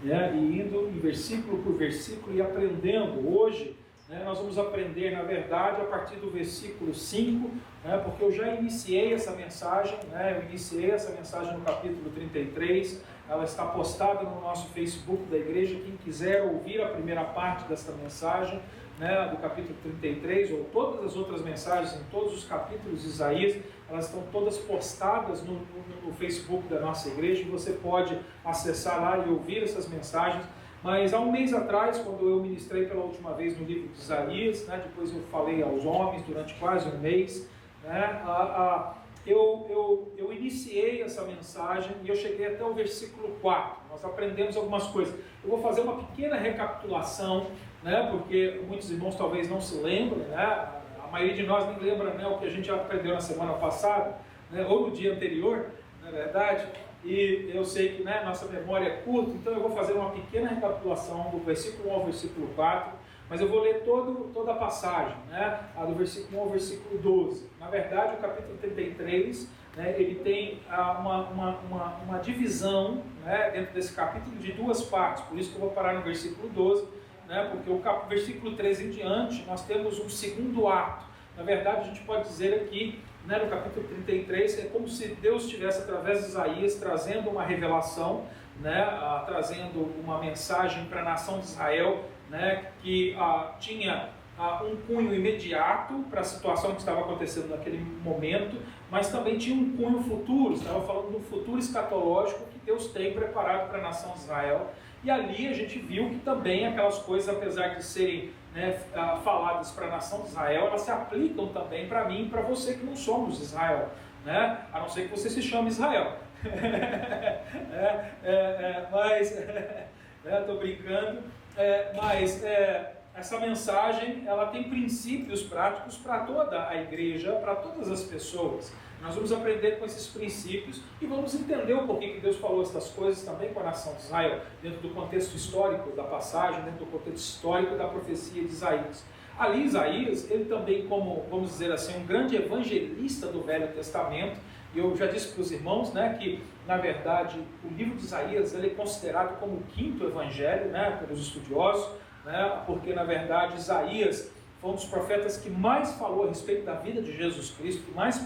né, e indo em versículo por versículo e aprendendo. Hoje, né, nós vamos aprender, na verdade, a partir do versículo 5, né, porque eu já iniciei essa mensagem, né, no capítulo 33, ela está postada no nosso Facebook da igreja. Quem quiser ouvir a primeira parte dessa mensagem, né, do capítulo 33, ou todas as outras mensagens em todos os capítulos de Isaías, elas estão todas postadas no Facebook da nossa igreja, e você pode acessar lá e ouvir essas mensagens. Mas há um mês atrás, quando eu ministrei pela última vez no livro de Isaías, né, depois eu falei aos homens durante quase um mês, né, eu iniciei essa mensagem e eu cheguei até o versículo 4. Nós aprendemos algumas coisas. Eu vou fazer uma pequena recapitulação, né, porque muitos irmãos talvez não se lembrem, né, a maioria de nós nem lembra, né, o que a gente aprendeu na semana passada, né, ou no dia anterior, na verdade. E eu sei que, né, nossa memória é curta, então eu vou fazer uma pequena recapitulação do versículo 1 ao versículo 4, mas eu vou ler toda a passagem, né, do versículo 1 ao versículo 12. Na verdade, o capítulo 33, né, ele tem uma divisão, né, dentro desse capítulo de duas partes, por isso que eu vou parar no versículo 12, né, porque o versículo 13 em diante nós temos um segundo ato. Na verdade, a gente pode dizer aqui, né, no capítulo 33, é como se Deus estivesse, através de Isaías, trazendo uma revelação, né, trazendo uma mensagem para a nação de Israel, né, que tinha um cunho imediato para a situação que estava acontecendo naquele momento, mas também tinha um cunho futuro. Estava falando do futuro escatológico que Deus tem preparado para a nação de Israel. E ali a gente viu que também aquelas coisas, apesar de serem, né, faladas para a nação de Israel, elas se aplicam também para mim e para você que não somos Israel, né? A não ser que você se chame Israel. Mas, estou brincando, mas essa mensagem ela tem princípios práticos para toda a igreja, para todas as pessoas. Nós vamos aprender com esses princípios e vamos entender o porquê que Deus falou essas coisas também com a nação de Israel, dentro do contexto histórico da passagem, dentro do contexto histórico da profecia de Isaías. Ali Isaías, ele também, como, vamos dizer assim, um grande evangelista do Velho Testamento, e eu já disse para os irmãos, né, que, na verdade, o livro de Isaías ele é considerado como o quinto evangelho, né, pelos estudiosos, né, porque, na verdade, Isaías foi um dos profetas que mais falou a respeito da vida de Jesus Cristo, que mais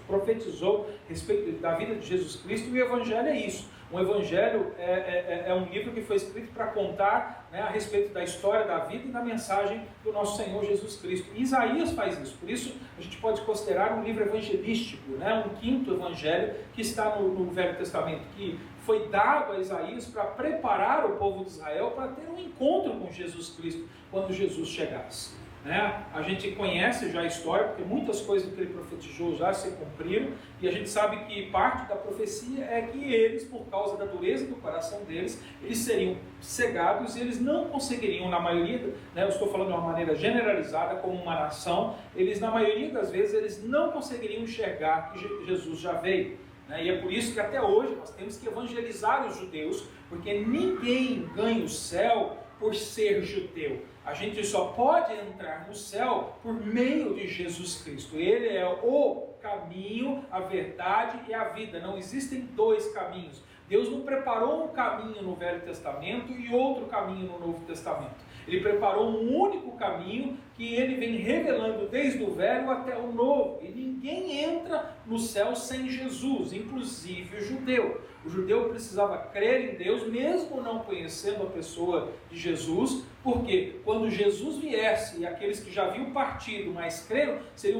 profetizou a respeito da vida de Jesus Cristo, e o Evangelho é isso. Um Evangelho é um livro que foi escrito para contar, né, a respeito da história da vida e da mensagem do nosso Senhor Jesus Cristo. E Isaías faz isso, por isso a gente pode considerar um livro evangelístico, né, um quinto Evangelho que está no Velho Testamento, que foi dado a Isaías para preparar o povo de Israel para ter um encontro com Jesus Cristo quando Jesus chegasse. Né? A gente conhece já a história, porque muitas coisas que ele profetizou já se cumpriram, e a gente sabe que parte da profecia é que eles, por causa da dureza do coração deles, eles seriam cegados e eles não conseguiriam, na maioria, né, eu estou falando de uma maneira generalizada, como uma nação, eles na maioria das vezes eles não conseguiriam enxergar que Jesus já veio. E é por isso que até hoje nós temos que evangelizar os judeus, porque ninguém ganha o céu por ser judeu. A gente só pode entrar no céu por meio de Jesus Cristo. Ele é o caminho, a verdade e a vida. Não existem dois caminhos. Deus não preparou um caminho no Velho Testamento e outro caminho no Novo Testamento. Ele preparou um único caminho que ele vem revelando desde o Velho até o Novo. E ninguém entra no céu sem Jesus, inclusive o judeu. O judeu precisava crer em Deus, mesmo não conhecendo a pessoa de Jesus, porque quando Jesus viesse e aqueles que já haviam partido, mas creram,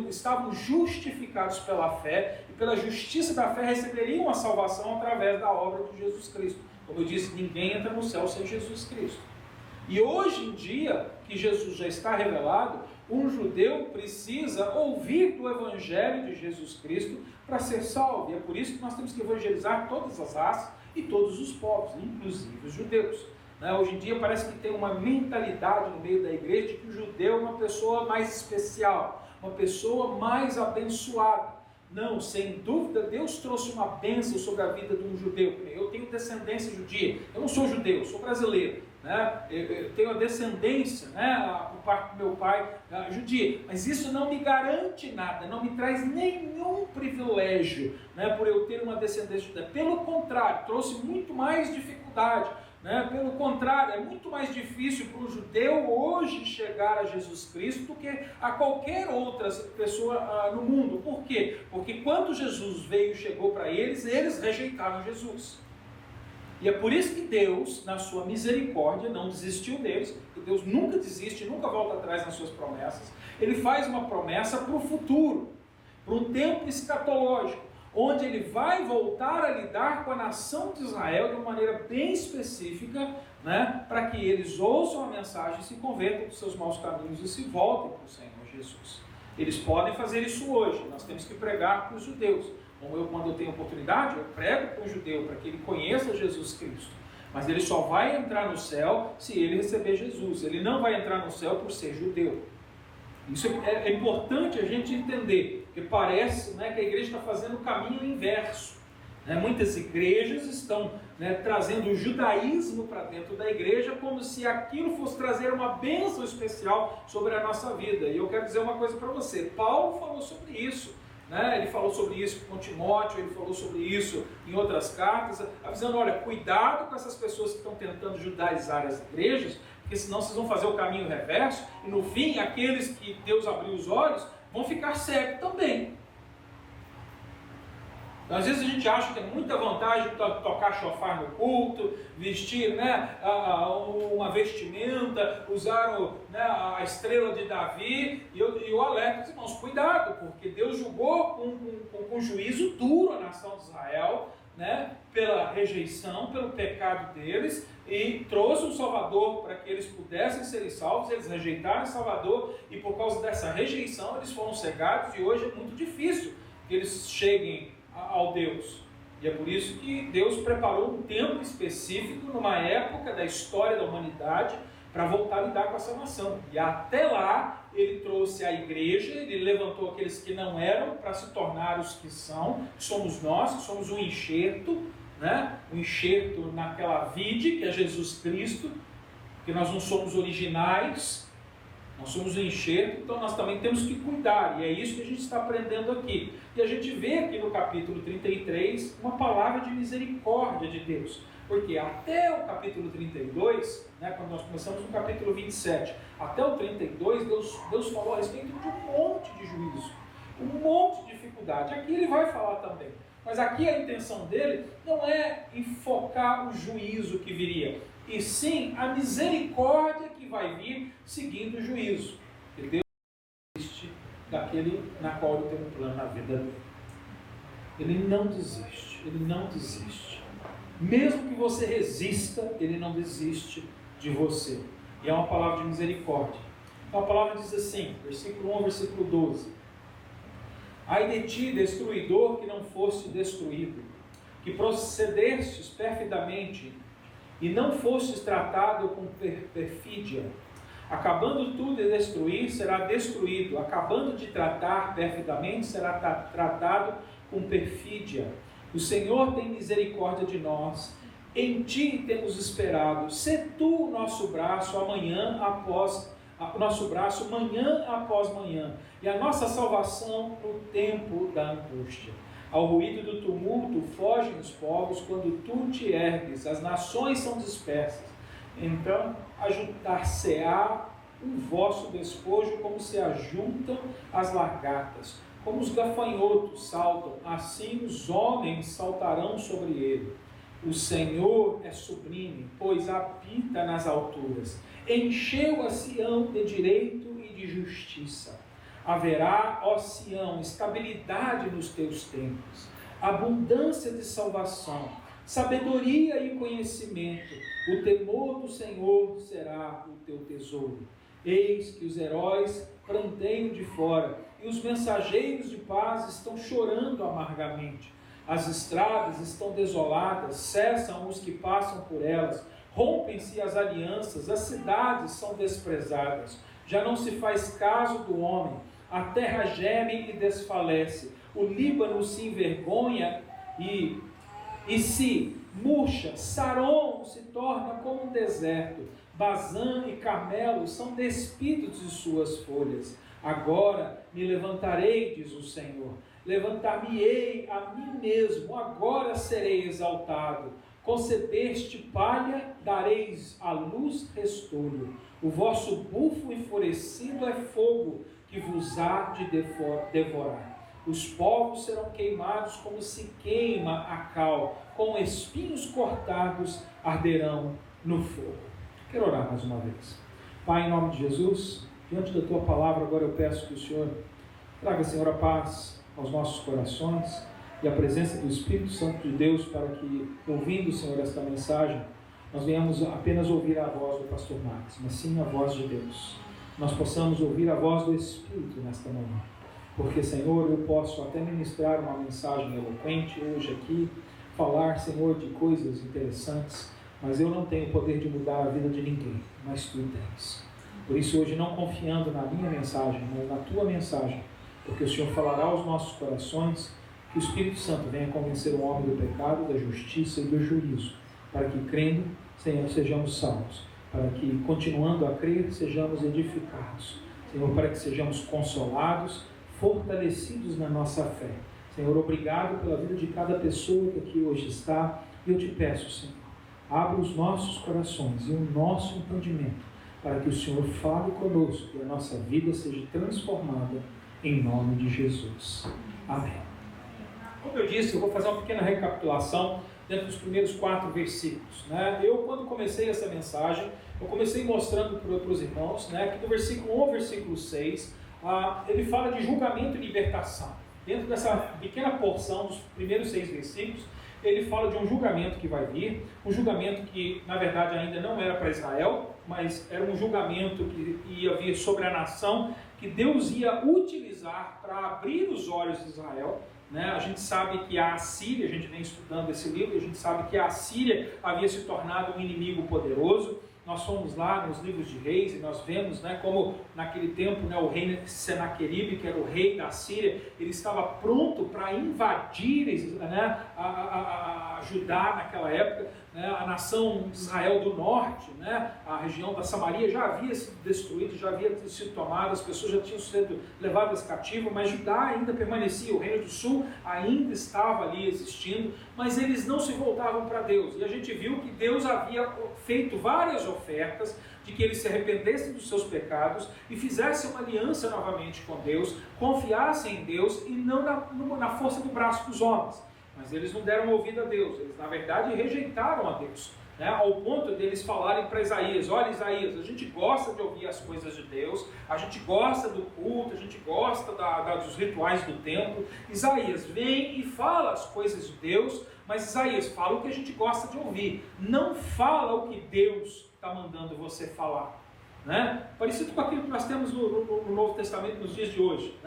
estavam justificados pela fé, e pela justiça da fé receberiam a salvação através da obra de Jesus Cristo. Como eu disse, ninguém entra no céu sem Jesus Cristo. E hoje em dia, que Jesus já está revelado, um judeu precisa ouvir do Evangelho de Jesus Cristo para ser salvo. E é por isso que nós temos que evangelizar todas as raças e todos os povos, inclusive os judeus. Hoje em dia parece que tem uma mentalidade no meio da igreja de que o judeu é uma pessoa mais especial, uma pessoa mais abençoada. Não, sem dúvida, Deus trouxe uma bênção sobre a vida de um judeu. Eu tenho descendência judia, eu não sou judeu, eu sou brasileiro. Eu tenho a descendência, por parte do meu pai, judia, mas isso não me garante nada, não me traz nenhum privilégio, por eu ter uma descendência judia. Pelo contrário, trouxe muito mais dificuldade, né? Pelo contrário, é muito mais difícil para o judeu hoje chegar a Jesus Cristo do que a qualquer outra pessoa no mundo. Por quê? Porque quando Jesus veio e chegou para eles, eles rejeitaram Jesus. E é por isso que Deus, na sua misericórdia, não desistiu deles, porque Deus nunca desiste, nunca volta atrás nas suas promessas. Ele faz uma promessa para o futuro, para um tempo escatológico, onde ele vai voltar a lidar com a nação de Israel de uma maneira bem específica, né, para que eles ouçam a mensagem, se convertam dos seus maus caminhos e se voltem para o Senhor Jesus. Eles podem fazer isso hoje, nós temos que pregar para os judeus. Como quando eu tenho oportunidade, eu prego para o judeu, para que ele conheça Jesus Cristo. Mas ele só vai entrar no céu se ele receber Jesus. Ele não vai entrar no céu por ser judeu. Isso é importante a gente entender, porque parece, né, que a igreja está fazendo o caminho inverso. Né? Muitas igrejas estão, né, trazendo o judaísmo para dentro da igreja, como se aquilo fosse trazer uma bênção especial sobre a nossa vida. E eu quero dizer uma coisa para você. Paulo falou sobre isso. Ele falou sobre isso com Timóteo, ele falou sobre isso em outras cartas, avisando, olha, cuidado com essas pessoas que estão tentando judaizar as igrejas, porque senão vocês vão fazer o caminho reverso, e no fim, aqueles que Deus abriu os olhos, vão ficar cegos também. Então, às vezes a gente acha que é muita vantagem tocar chofar no culto, vestir, né, uma vestimenta, usar a estrela de Davi, e eu alerto os irmãos, cuidado, porque Deus julgou com juízo duro a nação de Israel, né, pela rejeição, pelo pecado deles, e trouxe um Salvador para que eles pudessem ser salvos. Eles rejeitaram o Salvador, e por causa dessa rejeição eles foram cegados, e hoje é muito difícil que eles cheguem ao Deus. E é por isso que Deus preparou um tempo específico, numa época da história da humanidade, para voltar a lidar com essa nação. E até lá, ele trouxe a igreja, ele levantou aqueles que não eram, para se tornar os que são, que somos nós, que somos um enxerto, né? Um enxerto naquela vide, que é Jesus Cristo, que nós não somos originais, nós somos um enxerto, então nós também temos que cuidar, e é isso que a gente está aprendendo aqui. E a gente vê aqui no capítulo 33 uma palavra de misericórdia de Deus, porque até o capítulo 32, né, quando nós começamos no capítulo 27, até o 32, Deus falou a respeito de um monte de juízo, um monte de dificuldade. Aqui ele vai falar também, mas aqui a intenção dele não é enfocar o juízo que viria, e sim a misericórdia que vai vir seguindo o juízo. E Deus desiste daquele na qual ele tem um plano na vida dele. Ele não desiste, ele não desiste. Mesmo que você resista, ele não desiste de você. E é uma palavra de misericórdia. Então a palavra diz assim, versículo 1 ao versículo 12. Ai de ti, destruidor, que não foste destruído, que procedestes perfidamente, e não fostes tratado com perfídia. Acabando tu de destruir, será destruído. Acabando de tratar perfidamente, será tratado com perfídia. O Senhor tem misericórdia de nós. Em ti temos esperado. Sê tu o nosso braço manhã após manhã, e a nossa salvação no tempo da angústia. Ao ruído do tumulto fogem os povos, quando tu te ergues, as nações são dispersas. Então ajuntar-se-á o vosso despojo, como se ajuntam as lagartas, como os gafanhotos saltam, assim os homens saltarão sobre ele. O Senhor é sublime, pois habita nas alturas. Encheu a Sião de direito e de justiça. Haverá, ó Sião, estabilidade nos teus tempos, abundância de salvação, sabedoria e conhecimento. O temor do Senhor será o teu tesouro. Eis que os heróis pranteiam de fora, e os mensageiros de paz estão chorando amargamente. As estradas estão desoladas, cessam os que passam por elas, rompem-se as alianças, as cidades são desprezadas, já não se faz caso do homem, a terra geme e desfalece, o Líbano se envergonha e se murcha, Saron se torna como um deserto, Bazã e Carmelo são despidos de suas folhas. Agora me levantarei, diz o Senhor, levantar-me-ei a mim mesmo, agora serei exaltado. concebeste palha, dareis à luz restolho. O vosso bufo enfurecido é fogo, que vos há de devorar. Os povos serão queimados como se queima a cal, com espinhos cortados arderão no fogo. Quero orar mais uma vez. Pai, em nome de Jesus, diante da Tua palavra, agora eu peço que o Senhor traga, Senhor, a paz aos nossos corações e a presença do Espírito Santo de Deus, para que, ouvindo, Senhor, esta mensagem, nós venhamos apenas ouvir a voz do pastor Max, mas sim a voz de Deus. Nós possamos ouvir a voz do Espírito nesta manhã. Porque, Senhor, eu posso até ministrar uma mensagem eloquente hoje aqui, falar, Senhor, de coisas interessantes, mas eu não tenho o poder de mudar a vida de ninguém, mas Tu tens. Por isso, hoje, não confiando na minha mensagem, mas na Tua mensagem, porque o Senhor falará aos nossos corações, que o Espírito Santo venha convencer o homem do pecado, da justiça e do juízo, para que, crendo, Senhor, sejamos salvos, para que, continuando a crer, sejamos edificados, Senhor, para que sejamos consolados, fortalecidos na nossa fé. Senhor, obrigado pela vida de cada pessoa que aqui hoje está, e eu te peço, Senhor, abra os nossos corações e o nosso entendimento, para que o Senhor fale conosco e a nossa vida seja transformada em nome de Jesus. Amém. Como eu disse, eu vou fazer uma pequena recapitulação dentro dos primeiros 4 versículos. Eu, quando comecei essa mensagem, eu comecei mostrando para os irmãos, que do versículo 1 ao versículo 6, ele fala de julgamento e libertação. Dentro dessa pequena porção dos primeiros 6 versículos, ele fala de um julgamento que vai vir, um julgamento que, na verdade, ainda não era para Israel, mas era um julgamento que ia vir sobre a nação, que Deus ia utilizar para abrir os olhos de Israel. A gente sabe que a Assíria, a gente vem estudando esse livro, a gente sabe que a Assíria havia se tornado um inimigo poderoso. Nós fomos lá nos livros de Reis e nós vemos como naquele tempo o rei Senaqueribe, que era o rei da Síria, ele estava pronto para invadir a Judá naquela época. A nação de Israel do norte, a região da Samaria já havia sido destruída, já havia sido tomada, as pessoas já tinham sido levadas cativas, mas Judá ainda permanecia, o reino do sul ainda estava ali existindo, mas eles não se voltavam para Deus. E a gente viu que Deus havia feito várias ofertas de que eles se arrependessem dos seus pecados e fizessem uma aliança novamente com Deus, confiassem em Deus e não na força do braço dos homens. Mas eles não deram ouvido a Deus, eles na verdade rejeitaram a Deus, ao ponto deles falarem para Isaías: olha, Isaías, a gente gosta de ouvir as coisas de Deus, a gente gosta do culto, a gente gosta dos rituais do templo. Isaías, vem e fala as coisas de Deus, mas Isaías, fala o que a gente gosta de ouvir, não fala o que Deus está mandando você falar. Parecido com aquilo que nós temos no Novo Testamento nos dias de hoje,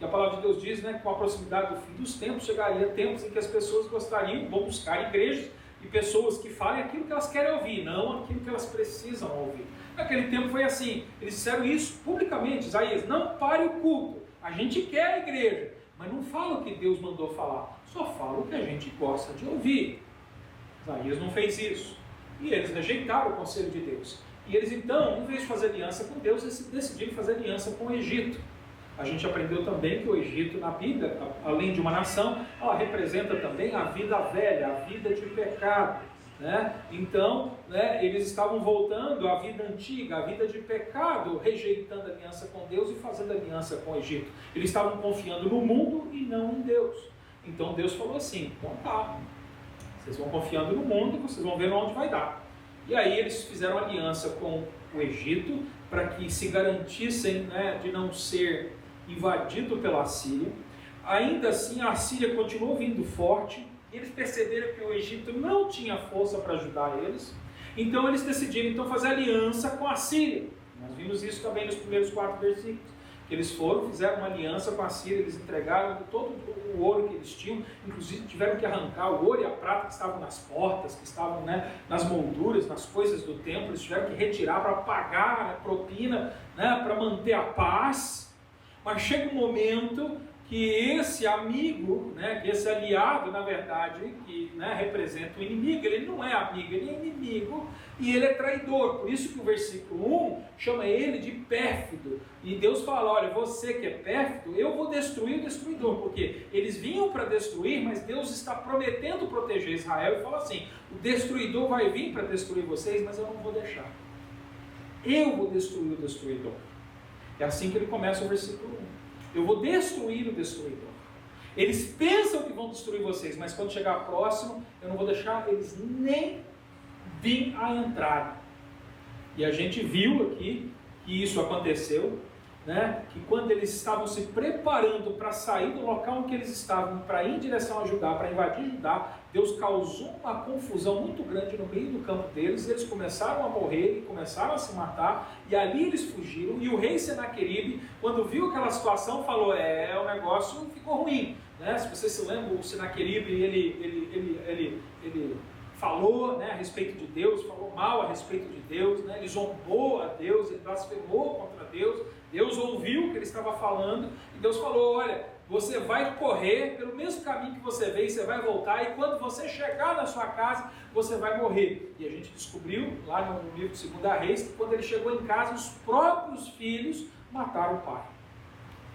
que a palavra de Deus diz, com a proximidade do fim dos tempos, chegaria tempos em que as pessoas vão buscar igrejas e pessoas que falem aquilo que elas querem ouvir, não aquilo que elas precisam ouvir. Naquele tempo foi assim, eles disseram isso publicamente: Isaías, não pare o culto, a gente quer a igreja, mas não fala o que Deus mandou falar, só fala o que a gente gosta de ouvir. Isaías não fez isso, e eles rejeitaram o conselho de Deus. E eles então, em vez de fazer aliança com Deus, decidiram fazer aliança com o Egito. A gente aprendeu também que o Egito na Bíblia, além de uma nação, ela representa também a vida velha, a vida de pecado. Então, eles estavam voltando à vida antiga, à vida de pecado, rejeitando a aliança com Deus e fazendo aliança com o Egito. Eles estavam confiando no mundo e não em Deus. Então Deus falou assim: então tá, vocês vão confiando no mundo e vocês vão ver onde vai dar. E aí eles fizeram aliança com o Egito para que se garantissem de não ser invadido pela Assíria. Ainda assim a Assíria continuou vindo forte, e eles perceberam que o Egito não tinha força para ajudar eles, então eles decidiram fazer aliança com a Assíria. Nós vimos isso também nos primeiros 4 versículos. Eles fizeram uma aliança com a Síria, eles entregaram todo o ouro que eles tinham, inclusive tiveram que arrancar o ouro e a prata que estavam nas portas, que estavam nas molduras, nas coisas do templo, eles tiveram que retirar para pagar a propina, para manter a paz. Mas chega um momento que esse amigo, né, que esse aliado, na verdade, que, né, representa o inimigo, ele não é amigo, ele é inimigo e ele é traidor. Por isso que o versículo 1 chama ele de pérfido. E Deus fala, olha, você que é pérfido, eu vou destruir o destruidor, porque eles vinham para destruir, mas Deus está prometendo proteger Israel e fala assim, o destruidor vai vir para destruir vocês, mas eu não vou deixar. Eu vou destruir o destruidor. É assim que ele começa o versículo 1. Eu vou destruir o destruidor. Eles pensam que vão destruir vocês, mas quando chegar próximo, eu não vou deixar eles nem vir à entrada. E a gente viu aqui que isso aconteceu, né? Que quando eles estavam se preparando para sair do local em que eles estavam, para ir em direção a Judá, para invadir Judá, Deus causou uma confusão muito grande no meio do campo deles, eles começaram a morrer e começaram a se matar, e ali eles fugiram, e o rei Senaqueribe, quando viu aquela situação, falou, o negócio ficou ruim, né? Se você se lembra, o Senaqueribe, ele falou, né, a respeito de Deus, falou mal a respeito de Deus, né? Ele zombou a Deus, ele blasfemou contra Deus, Deus ouviu o que ele estava falando, e Deus falou, olha, você vai correr pelo mesmo caminho que você veio, você vai voltar, e quando você chegar na sua casa, você vai morrer. E a gente descobriu, lá no livro de 2 Reis, que quando ele chegou em casa, os próprios filhos mataram o pai.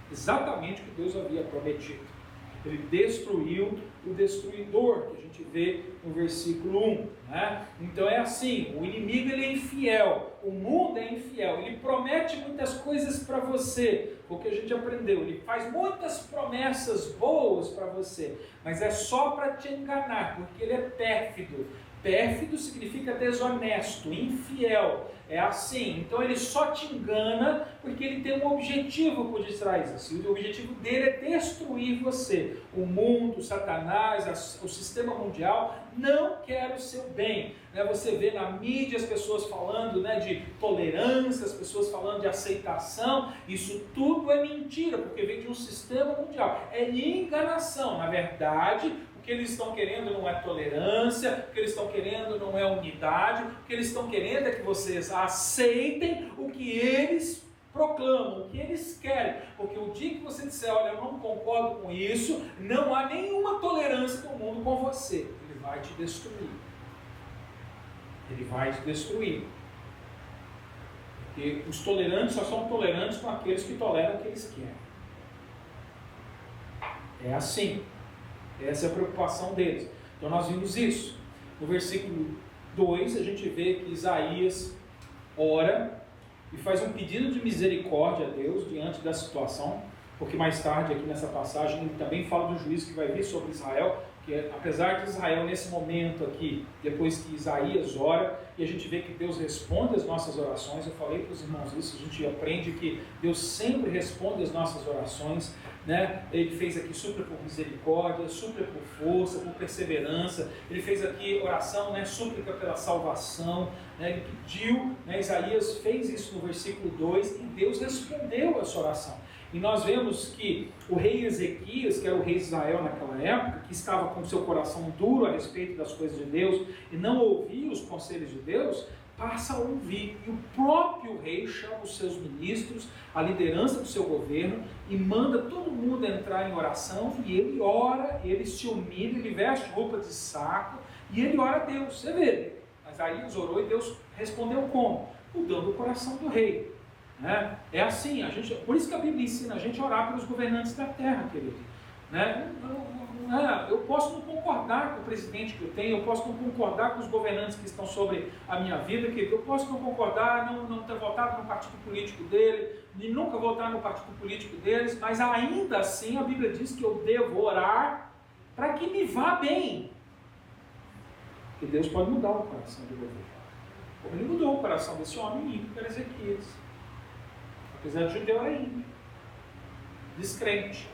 Exatamente o que Deus havia prometido. Ele destruiu o destruidor, que a gente vê no versículo 1. Né? Então é assim, o inimigo ele é infiel, o mundo é infiel, ele promete muitas coisas para você, o que a gente aprendeu, ele faz muitas promessas boas para você, mas é só para te enganar, porque ele é pérfido. Pérfido significa desonesto, infiel, é assim. Então ele só te engana porque ele tem um objetivo por detrás disso. O objetivo dele é destruir você. O mundo, Satanás, o sistema mundial não quer o seu bem. Você vê na mídia as pessoas falando, né, de tolerância, as pessoas falando de aceitação. Isso tudo é mentira, porque vem de um sistema mundial. É enganação. Na verdade, o que eles estão querendo não é tolerância, o que eles estão querendo não é unidade, o que eles estão querendo é que vocês aceitem o que eles proclamam, o que eles querem, porque o dia que você disser, olha, eu não concordo com isso, não há nenhuma tolerância no mundo com você, ele vai te destruir. Ele vai te destruir. Porque os tolerantes só são tolerantes com aqueles que toleram o que eles querem. É assim. Essa é a preocupação deles. Então nós vimos isso. No versículo 2 a gente vê que Isaías ora e faz um pedido de misericórdia a Deus diante da situação, porque mais tarde aqui nessa passagem ele também fala do juízo que vai vir sobre Israel, que apesar de Israel nesse momento aqui, depois que Isaías ora, e a gente vê que Deus responde as nossas orações, eu falei para os irmãos isso, a gente aprende que Deus sempre responde as nossas orações, né? Ele fez aqui súplica por misericórdia, súplica por força, por perseverança, ele fez aqui oração, né? Súplica pela salvação, né? Ele pediu, né? Isaías fez isso no versículo 2 e Deus respondeu essa oração. E nós vemos que o rei Ezequias, que era o rei de Israel naquela época, que estava com seu coração duro a respeito das coisas de Deus e não ouvia os conselhos de Deus, passa a ouvir. E o próprio rei chama os seus ministros, a liderança do seu governo, e manda todo mundo entrar em oração, e ele ora, ele se humilha, ele veste roupa de saco, e ele ora a Deus. Você vê, mas aí ele orou e Deus respondeu como? Mudando o coração do rei. Né? É assim, por isso que a Bíblia ensina a gente a orar pelos governantes da terra, querido. Né? Eu posso não concordar com o presidente que eu tenho, eu posso não concordar com os governantes que estão sobre a minha vida, querido. Eu posso não concordar, não ter votado no partido político dele, e nunca votar no partido político deles, mas ainda assim a Bíblia diz que eu devo orar para que me vá bem. Porque Deus pode mudar o coração do governo. Como ele mudou o coração desse homem ímpio que era Ezequias. Apesar de judeu era ímpio, descrente,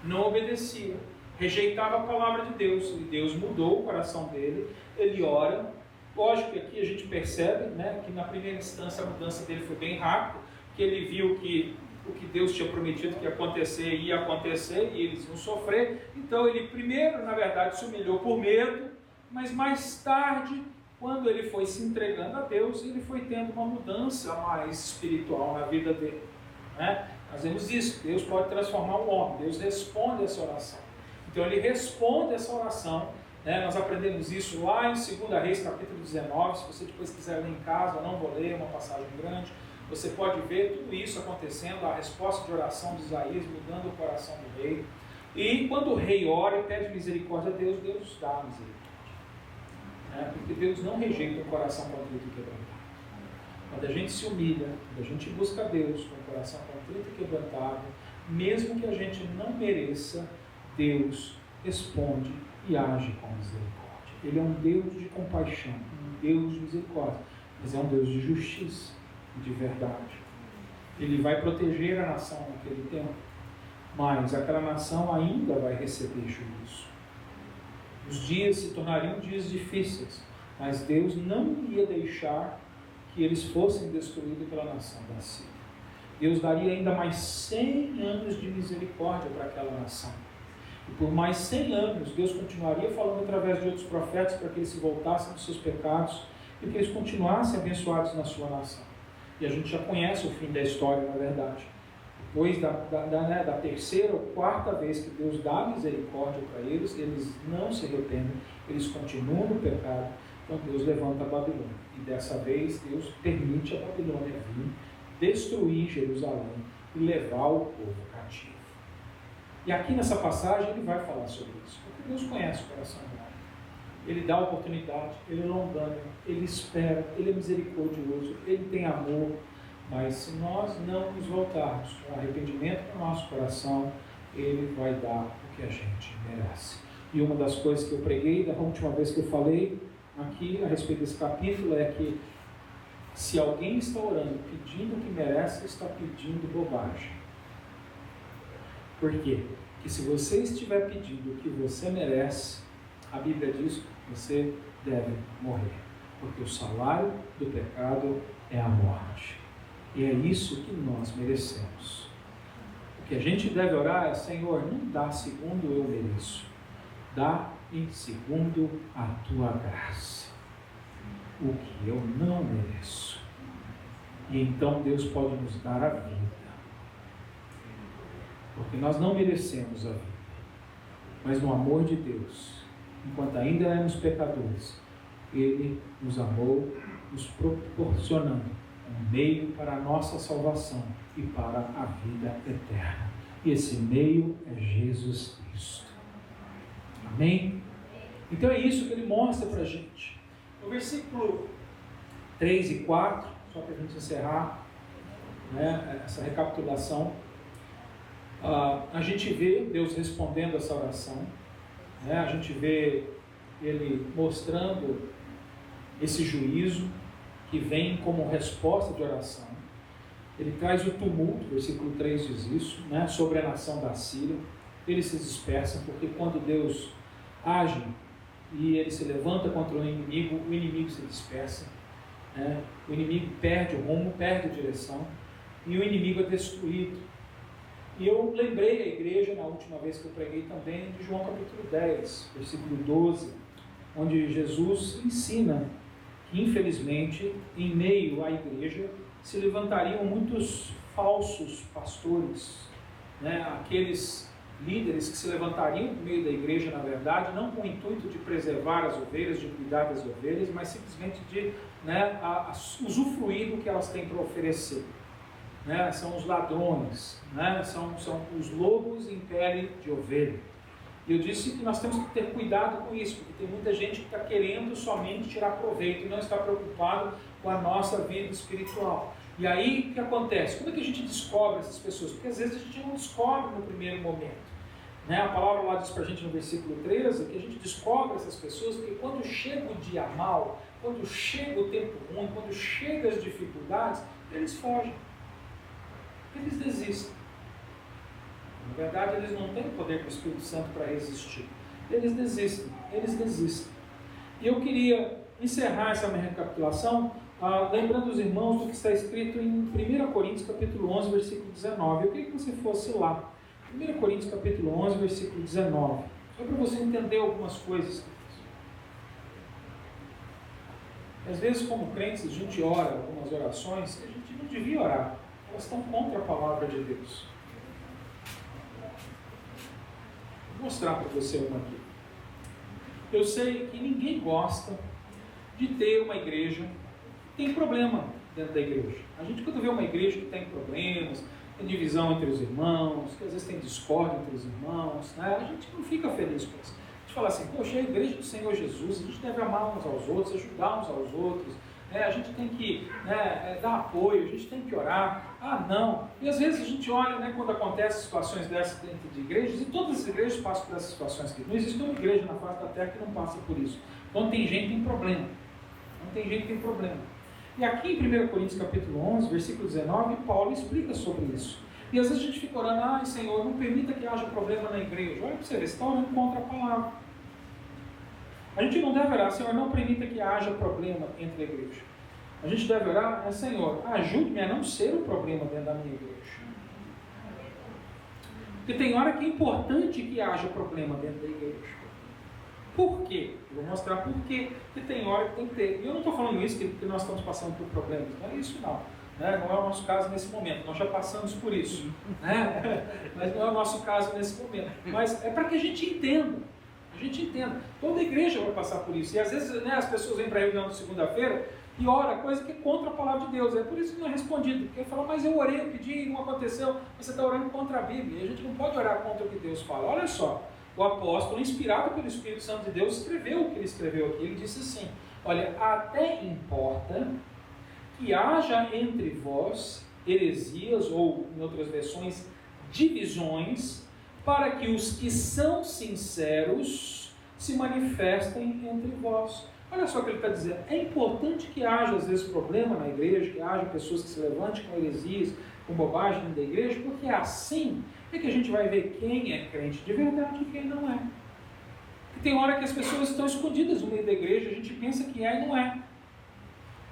não obedecia, rejeitava a palavra de Deus, e Deus mudou o coração dele, ele ora. Lógico que aqui a gente percebe, né, que na primeira instância a mudança dele foi bem rápida, que ele viu que o que Deus tinha prometido que ia acontecer e eles iam sofrer, então ele primeiro, na verdade, se humilhou por medo, mas mais tarde, quando ele foi se entregando a Deus, ele foi tendo uma mudança mais espiritual na vida dele. né? Nós vemos isso, Deus pode transformar o homem, Deus responde essa oração. Então ele responde essa oração, né? Nós aprendemos isso lá em 2 Reis, capítulo 19, se você depois quiser ler em casa, eu não vou ler, é uma passagem grande, você pode ver tudo isso acontecendo, a resposta de oração de Isaías mudando o coração do rei. E quando o rei ora e pede misericórdia a Deus, Deus dá misericórdia. Porque Deus não rejeita o coração contrito e quebrantado. Quando a gente se humilha, quando a gente busca Deus com o coração contrito e quebrantado, mesmo que a gente não mereça, Deus responde e age com misericórdia. Ele é um Deus de compaixão, um Deus de misericórdia, mas é um Deus de justiça e de verdade. Ele vai proteger a nação naquele tempo, mas aquela nação ainda vai receber juízo. Os dias se tornariam dias difíceis, mas Deus não ia deixar que eles fossem destruídos pela nação da Síria. Deus daria ainda mais 100 anos de misericórdia para aquela nação. E por mais 100 anos, Deus continuaria falando através de outros profetas para que eles se voltassem dos seus pecados e que eles continuassem abençoados na sua nação. E a gente já conhece o fim da história, na verdade. Depois da terceira ou quarta vez que Deus dá misericórdia para eles, eles não se arrependem, eles continuam no pecado, então Deus levanta a Babilônia. E dessa vez Deus permite a Babilônia vir, destruir Jerusalém e levar o povo cativo. E aqui nessa passagem ele vai falar sobre isso, porque Deus conhece o coração do homem. Ele dá oportunidade, ele é longânimo, ele espera, ele é misericordioso, ele tem amor. Mas se nós não nos voltarmos com arrependimento no nosso coração, Ele vai dar o que a gente merece. E uma das coisas que eu preguei da última vez que eu falei aqui a respeito desse capítulo é que se alguém está orando pedindo o que merece, está pedindo bobagem. Por quê? Porque se você estiver pedindo o que você merece, a Bíblia diz que você deve morrer. Porque o salário do pecado é a morte. E é isso que nós merecemos. O que a gente deve orar é: Senhor, não dá segundo eu mereço, dá-me segundo a tua graça, o que eu não mereço. E então Deus pode nos dar a vida, porque nós não merecemos a vida, mas no amor de Deus, enquanto ainda éramos pecadores, Ele nos amou, nos proporcionando um meio para a nossa salvação e para a vida eterna. E esse meio é Jesus Cristo. Amém? Então é isso que ele mostra para a gente. No versículo 3 e 4, só para a gente encerrar, né, essa recapitulação, a gente vê Deus respondendo essa oração, né, a gente vê Ele mostrando esse juízo que vem como resposta de oração. Ele traz o tumulto, versículo 3 diz isso, né, sobre a nação da Síria. Eles se dispersam, porque quando Deus age e ele se levanta contra o inimigo se dispersa, né? O inimigo perde o rumo, perde a direção, e o inimigo é destruído. E eu lembrei a igreja, na última vez que eu preguei também, de João capítulo 10, versículo 12, onde Jesus ensina que, infelizmente, em meio à igreja, se levantariam muitos falsos pastores, né? Aqueles líderes que se levantariam no meio da igreja, na verdade, não com o intuito de preservar as ovelhas, de cuidar das ovelhas, mas simplesmente de, né, usufruir do que elas têm para oferecer. Né? São os ladrões, né? São os lobos em pele de ovelha. E eu disse que nós temos que ter cuidado com isso, porque tem muita gente que está querendo somente tirar proveito e não está preocupado com a nossa vida espiritual. E aí, o que acontece? Como é que a gente descobre essas pessoas? Porque às vezes a gente não descobre no primeiro momento. Né? A palavra lá diz para a gente no versículo 13 que a gente descobre essas pessoas porque quando chega o dia mal, quando chega o tempo ruim, quando chegam as dificuldades, eles fogem. Eles desistem. Na verdade, eles não têm o poder do Espírito Santo para resistir. Eles desistem. E eu queria encerrar essa minha recapitulação lembrando os irmãos do que está escrito em 1 Coríntios capítulo 11, versículo 19. Eu queria que você fosse lá. 1 Coríntios capítulo 11, versículo 19. Só para você entender algumas coisas. Às vezes, como crentes, a gente ora algumas orações que a gente não devia orar. elas estão contra a palavra de Deus. Vou mostrar para você uma aqui. Eu sei que ninguém gosta de ter uma igreja que tem problema dentro da igreja. A gente, quando vê uma igreja que tem problemas, tem divisão entre os irmãos, que às vezes tem discórdia entre os irmãos, né? A gente não fica feliz com isso. A gente fala assim, poxa, é a igreja do Senhor Jesus, a gente deve amar uns aos outros, ajudar uns aos outros, a gente tem que dar apoio, a gente tem que orar. Ah, não. E às vezes a gente olha, né, quando acontecem situações dessas dentro de igrejas, e todas as igrejas passam por essas situações aqui. Não existe uma igreja na face da terra que não passa por isso. Quando tem gente, tem problema. Não tem gente, tem problema. E aqui em 1 Coríntios capítulo 11, versículo 19, Paulo explica sobre isso. E às vezes a gente fica orando, ai Senhor, não permita que haja problema na igreja. Olha para você ver, você está orando contra a palavra. A gente não deve orar, Senhor, não permita que haja problema entre a igreja. A gente deve orar, Senhor, ajude-me a não ser o problema dentro da minha igreja. Porque tem hora que é importante que haja problema dentro da igreja. Por quê? Eu vou mostrar por quê. Porque tem hora que tem que ter. E eu não estou falando isso porque nós estamos passando por problemas. Não é isso não. Né? Não é o nosso caso nesse momento. Nós já passamos por isso. Né? Mas não é o nosso caso nesse momento. Mas é para que a gente entenda. A gente entenda. Toda igreja vai passar por isso. E às vezes, né, as pessoas vêm para a reunião de segunda-feira e ora coisa que é contra a palavra de Deus. É por isso que não é respondido. Porque fala, mas eu orei, eu pedi e não aconteceu. Você está orando contra a Bíblia. E a gente não pode orar contra o que Deus fala. Olha só. O apóstolo, inspirado pelo Espírito Santo de Deus, escreveu o que ele escreveu aqui. Ele disse assim, olha, até importa que haja entre vós heresias, ou em outras versões, divisões, para que os que são sinceros se manifestem entre vós. Olha só o que ele está dizendo. É importante que haja, às vezes, problema na igreja, que haja pessoas que se levantem com heresias, com bobagem dentro da igreja, porque assim é que a gente vai ver quem é crente de verdade e quem não é. E tem hora que as pessoas estão escondidas no meio da igreja, a gente pensa que é e não é.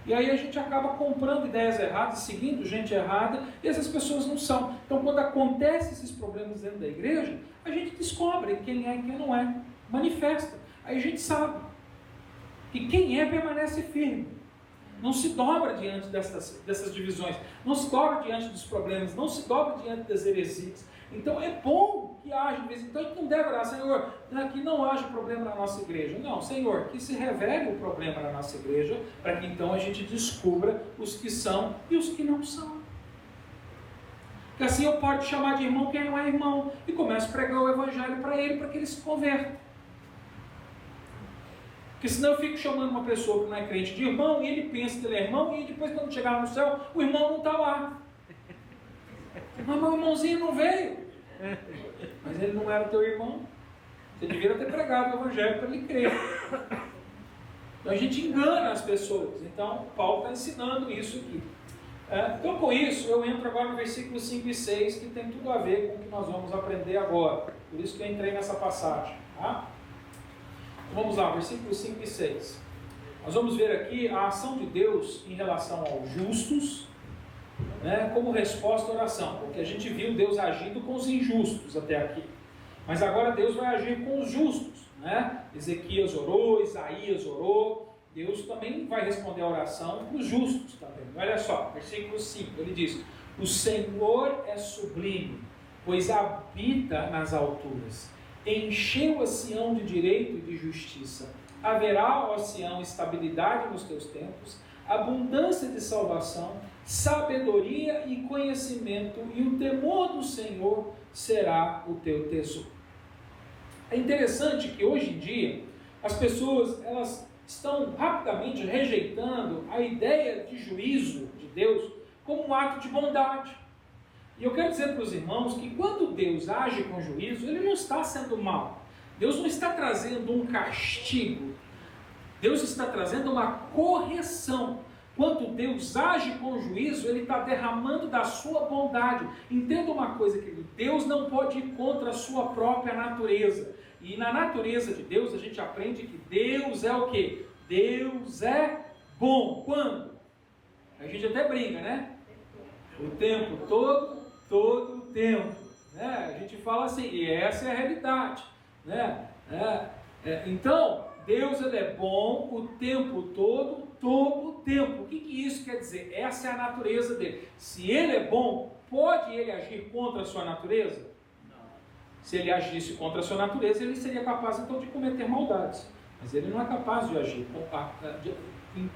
E aí a gente acaba comprando ideias erradas, seguindo gente errada, e essas pessoas não são. Então quando acontecem esses problemas dentro da igreja, a gente descobre quem é e quem não é. Manifesta. Aí a gente sabe. E quem é permanece firme. Não se dobra diante dessas divisões. Não se dobra diante dos problemas. Não se dobra diante das heresias. Então é bom que haja de vez em quando. A gente não deve orar, Senhor, que não haja problema na nossa igreja. Não, Senhor, que se revele o problema na nossa igreja, para que então a gente descubra os que são e os que não são. Porque assim eu posso chamar de irmão quem não é irmão, e começo a pregar o evangelho para ele, para que ele se converta. Porque senão eu fico chamando uma pessoa que não é crente de irmão, e ele pensa que ele é irmão, e depois quando chegar no céu, o irmão não está lá. Mas meu irmãozinho não veio. Mas ele não era teu irmão. Você devia ter pregado o evangelho para ele crer. Então a gente engana as pessoas. Então Paulo está ensinando isso aqui. Então com isso eu entro agora no versículo 5 e 6, que tem tudo a ver com o que nós vamos aprender agora. Por isso que eu entrei nessa passagem. Tá? Então, vamos lá, versículos 5 e 6. Nós vamos ver aqui a ação de Deus em relação aos justos, né, como resposta à oração, porque a gente viu Deus agindo com os injustos até aqui, mas agora Deus vai agir com os justos, né? Ezequias orou, Isaías orou, Deus também vai responder a oração para os justos também. Olha só, versículo 5, ele diz, o Senhor é sublime, pois habita nas alturas, encheu a Sião de direito e de justiça, haverá, ó Sião, estabilidade nos teus tempos, abundância de salvação, sabedoria e conhecimento, e o temor do Senhor será o teu tesouro. É interessante que hoje em dia as pessoas elas estão rapidamente rejeitando a ideia de juízo de Deus como um ato de bondade. E eu quero dizer para os irmãos que quando Deus age com juízo, Ele não está sendo mau. Deus não está trazendo um castigo. Deus está trazendo uma correção. Quando Deus age com juízo, Ele está derramando da sua bondade. Entenda uma coisa, querido, Deus não pode ir contra a sua própria natureza. E na natureza de Deus, a gente aprende que Deus é o quê? Deus é bom. Quando? A gente até brinca, né? O tempo todo o tempo. Né? A gente fala assim, e essa é a realidade. Né? Então, Deus ele é bom o tempo todo todo o tempo. O que isso quer dizer? Essa é a natureza dele. Se ele é bom, pode ele agir contra a sua natureza? Não. Se ele agisse contra a sua natureza, ele seria capaz então de cometer maldades. Mas ele não é capaz de agir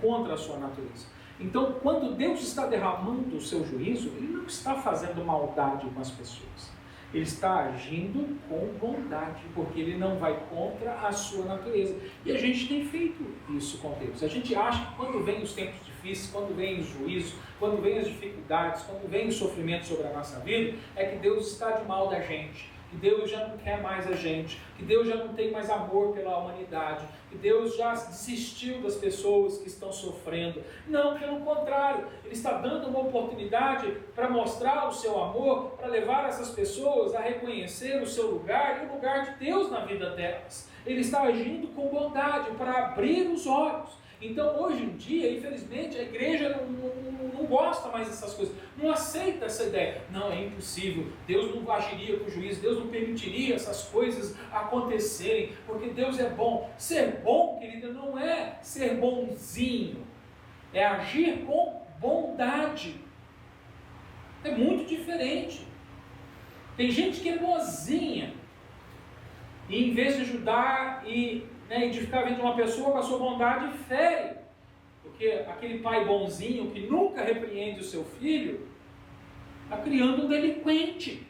contra a sua natureza. Então, quando Deus está derramando o seu juízo, ele não está fazendo maldade com as pessoas. Ele está agindo com bondade, porque ele não vai contra a sua natureza. E a gente tem feito isso com Deus. A gente acha que quando vem os tempos difíceis, quando vem os juízos, quando vem as dificuldades, quando vem o sofrimento sobre a nossa vida, é que Deus está de mal da gente, que Deus já não quer mais a gente, que Deus já não tem mais amor pela humanidade, que Deus já desistiu das pessoas que estão sofrendo. Não, pelo contrário, Ele está dando uma oportunidade para mostrar o seu amor, para levar essas pessoas a reconhecer o seu lugar e o lugar de Deus na vida delas. Ele está agindo com bondade para abrir os olhos. Então, hoje em dia, infelizmente, a igreja não gosta mais dessas coisas, não aceita essa ideia. Não, é impossível, Deus não agiria com juízo, Deus não permitiria essas coisas acontecerem, porque Deus é bom. Ser bom, querida, não é ser bonzinho, é agir com bondade. É muito diferente. Tem gente que é boazinha, e em vez de ajudar e de ficar vendo uma pessoa com a sua bondade, fere. Porque aquele pai bonzinho que nunca repreende o seu filho, está criando um delinquente.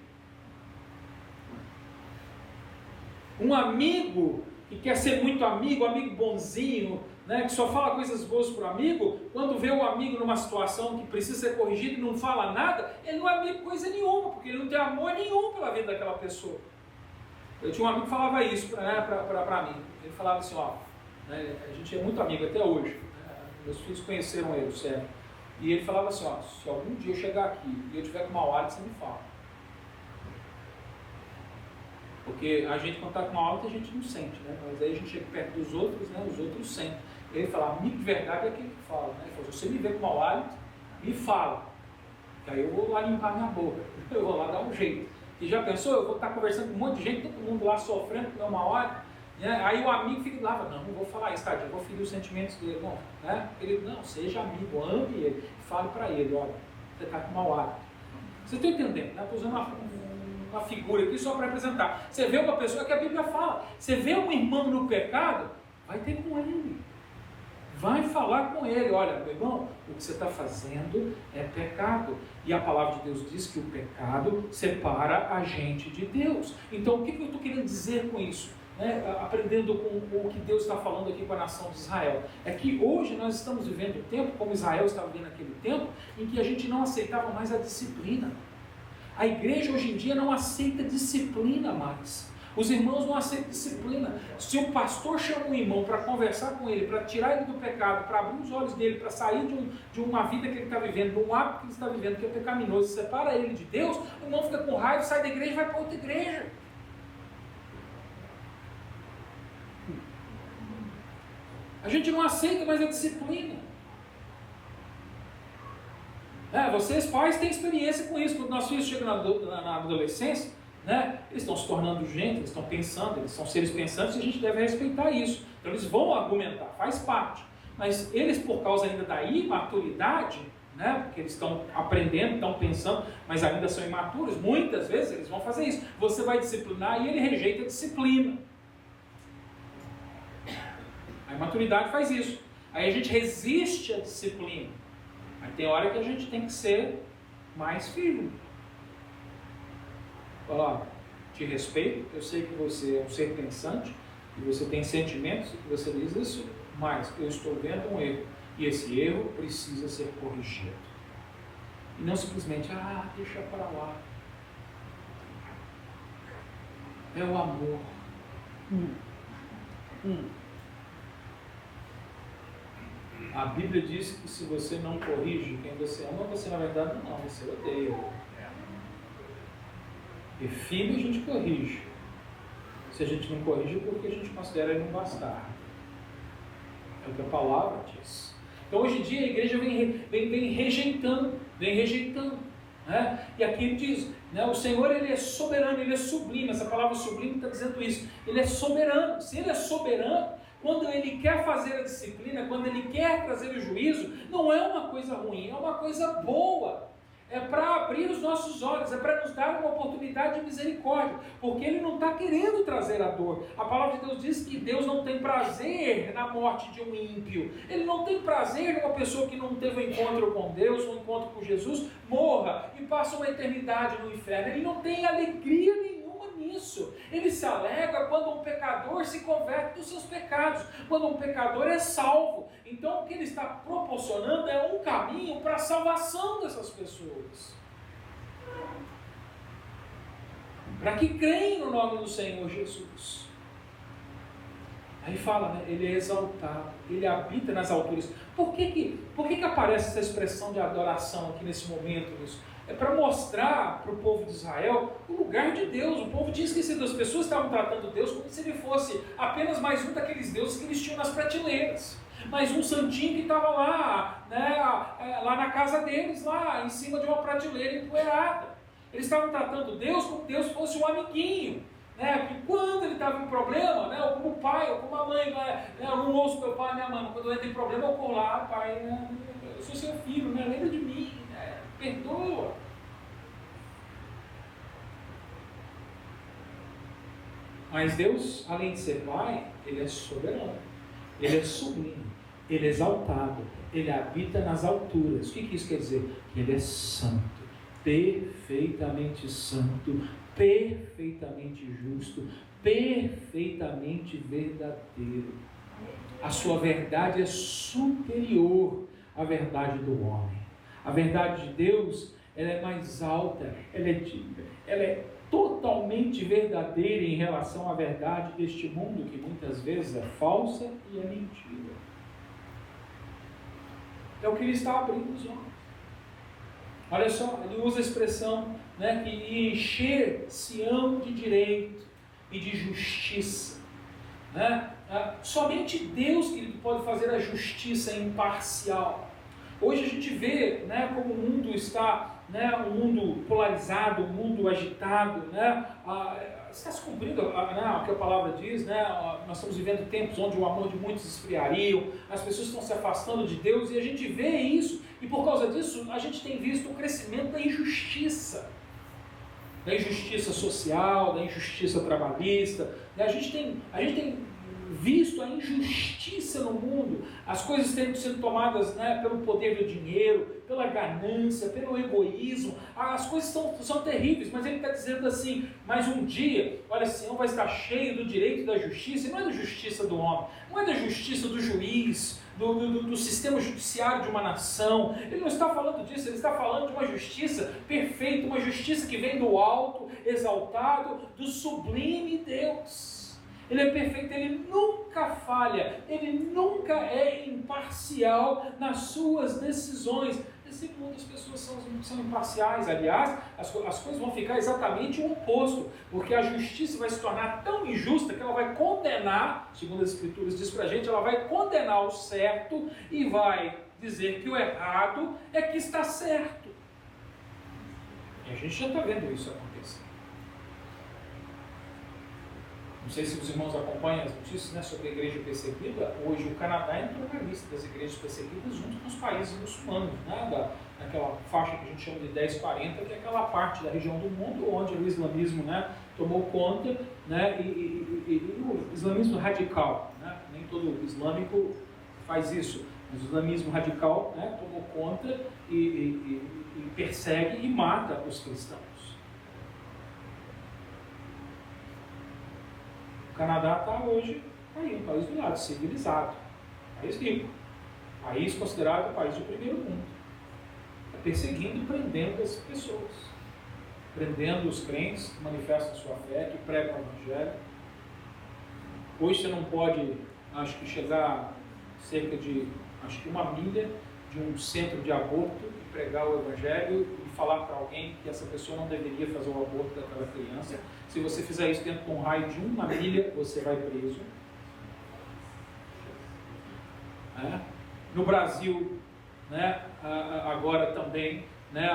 Um amigo que quer ser muito amigo bonzinho, que só fala coisas boas para o amigo, quando vê o amigo numa situação que precisa ser corrigido e não fala nada, ele não é amigo coisa nenhuma, porque ele não tem amor nenhum pela vida daquela pessoa. Eu tinha um amigo que falava isso para mim. Ele falava assim, a gente é muito amigo até hoje. Meus filhos conheceram ele, sério. E ele falava assim, se algum dia eu chegar aqui e eu tiver com mau hálito, você me fala. Porque a gente, quando está com mau hálito, a gente não sente, né? Mas aí a gente chega perto dos outros, os outros sentem. Ele falava, amigo de verdade é aquele que fala. Ele falou, se você me vê com mau hálito, me fala. Que aí eu vou lá limpar minha boca. Eu vou lá dar um jeito. E já pensou, eu vou estar conversando com um monte de gente, todo mundo lá sofrendo com uma hora, aí o amigo fica lá, não vou falar isso, tadinho, vou ferir os sentimentos dele, não, Ele, não, seja amigo, ame ele, fale para ele, olha, você está com mau hálito. Você está entendendo, Estou usando uma figura aqui só para apresentar. Você vê uma pessoa que a Bíblia fala, você vê um irmão no pecado, vai ter com ele. Vai falar com ele, olha, meu irmão, o que você está fazendo é pecado. E a palavra de Deus diz que o pecado separa a gente de Deus. Então, o que eu estou querendo dizer com isso? Aprendendo com o que Deus está falando aqui com a nação de Israel. É que hoje nós estamos vivendo um tempo, como Israel estava vivendo naquele tempo, em que a gente não aceitava mais a disciplina. A igreja hoje em dia não aceita disciplina mais. Os irmãos não aceitam disciplina. Se o pastor chama um irmão para conversar com ele, para tirar ele do pecado, para abrir os olhos dele, para sair de uma vida que ele está vivendo, de um hábito que ele está vivendo, que é pecaminoso, separa ele de Deus, o irmão fica com raiva, sai da igreja e vai para outra igreja. A gente não aceita mais a disciplina. Vocês pais têm experiência com isso. Quando nossos filhos chegam na adolescência, eles estão se tornando gente, eles estão pensando, eles são seres pensantes e a gente deve respeitar isso. Então eles vão argumentar, faz parte. Mas eles, por causa ainda da imaturidade, porque eles estão aprendendo, estão pensando, mas ainda são imaturos, muitas vezes eles vão fazer isso. Você vai disciplinar e ele rejeita a disciplina. A imaturidade faz isso. Aí a gente resiste à disciplina. Aí tem hora que a gente tem que ser mais firme. Falar, te respeito, eu sei que você é um ser pensante, que você tem sentimentos, que você diz isso, mas eu estou vendo um erro, e esse erro precisa ser corrigido. E não simplesmente, deixa para lá. É o amor. A Bíblia diz que se você não corrige quem você ama, você na verdade não, você odeia. E filho a gente corrige. Se a gente não corrige, é porque a gente considera ele um bastardo. É o que a palavra diz. Então hoje em dia a igreja vem rejeitando. E aqui ele diz, o Senhor ele é soberano, ele é sublime. Essa palavra sublime está dizendo isso. Ele é soberano. Se ele é soberano, quando Ele quer fazer a disciplina, quando Ele quer trazer o juízo, não é uma coisa ruim, é uma coisa boa. É para abrir os nossos olhos, é para nos dar uma oportunidade de misericórdia, porque Ele não está querendo trazer a dor. A palavra de Deus diz que Deus não tem prazer na morte de um ímpio. Ele não tem prazer numa pessoa que não teve um encontro com Deus, um encontro com Jesus, morra e passe uma eternidade no inferno. Ele não tem alegria nenhuma nisso. Ele se alegra quando um pecador se converte dos seus pecados, quando um pecador é salvo. Então o que Ele está proporcionando é um caminho para a salvação dessas pessoas, para que creem no nome do Senhor Jesus. Aí fala, né? Ele é exaltado, Ele habita nas alturas. Por que aparece essa expressão de adoração aqui nesse momento? É para mostrar para o povo de Israel o lugar de Deus. O povo tinha esquecido, as pessoas estavam tratando Deus como se Ele fosse apenas mais um daqueles deuses que eles tinham nas prateleiras, mais um santinho que estava lá, né, lá na casa deles, lá em cima de uma prateleira empoeirada. Eles estavam tratando Deus como se Deus fosse um amiguinho, né? Porque quando ele estava em problema, né, ou como o pai, ou como a mãe, né, eu não ouço meu pai e minha mãe, quando eu entro em problema eu corro lá, pai, né, eu sou seu filho, né, lembra de mim, né, perdoa. Mas Deus, além de ser pai, Ele é soberano, Ele é sublime, Ele é exaltado, Ele habita nas alturas. O que isso quer dizer? Que Ele é santo, perfeitamente santo, perfeitamente justo, perfeitamente verdadeiro. A sua verdade é superior à verdade do homem. A verdade de Deus, ela é mais alta, ela é totalmente verdadeira em relação à verdade deste mundo, que muitas vezes é falsa e é mentira. É o que Ele está abrindo os olhos. Olha só, Ele usa a expressão, né, que ia encher Sião de direito e de justiça, né? Somente Deus, querido, pode fazer a justiça imparcial. Hoje a gente vê, né, como o mundo está, né, um mundo polarizado, um mundo agitado, né? Está se cumprindo, né, o que a palavra diz, né? Nós estamos vivendo tempos onde o amor de muitos esfriariam, as pessoas estão se afastando de Deus e a gente vê isso, e por causa disso a gente tem visto o crescimento da injustiça social, da injustiça trabalhista, né? A gente tem visto a injustiça no mundo, as coisas têm sido tomadas, né, pelo poder do dinheiro, pela ganância, pelo egoísmo, as coisas são terríveis, mas Ele está dizendo assim, mas um dia, olha, Sião vai estar cheio do direito e da justiça, e não é da justiça do homem, não é da justiça do juiz, do sistema judiciário de uma nação. Ele não está falando disso, Ele está falando de uma justiça perfeita, uma justiça que vem do alto, exaltado, do sublime Deus. Ele é perfeito, Ele nunca falha, Ele nunca é imparcial nas suas decisões. Nesse mundo as pessoas são imparciais, aliás, as coisas vão ficar exatamente o oposto, porque a justiça vai se tornar tão injusta que ela vai condenar, segundo as Escrituras diz pra gente, ela vai condenar o certo e vai dizer que o errado é que está certo. E a gente já está vendo isso acontecer. Não sei se os irmãos acompanham as notícias, né, sobre a igreja perseguida. Hoje o Canadá entrou na lista das igrejas perseguidas junto com os países muçulmanos, né, naquela faixa que a gente chama de 1040, que é aquela parte da região do mundo onde o islamismo, né, tomou conta, né, e o islamismo radical, né, nem todo islâmico faz isso, mas o islamismo radical, né, tomou conta e persegue e mata os cristãos. O Canadá está hoje aí, um país do lado, civilizado, país rico, país considerado país de primeiro mundo. Está perseguindo e prendendo as pessoas, prendendo os crentes que manifestam a sua fé, que pregam o Evangelho. Hoje você não pode, acho que chegar cerca de, acho que 1 milha de um centro de aborto e pregar o Evangelho e falar para alguém que essa pessoa não deveria fazer o aborto daquela criança. Se você fizer isso dentro de um raio de 1 milha, você vai preso. No Brasil, né, agora também, né,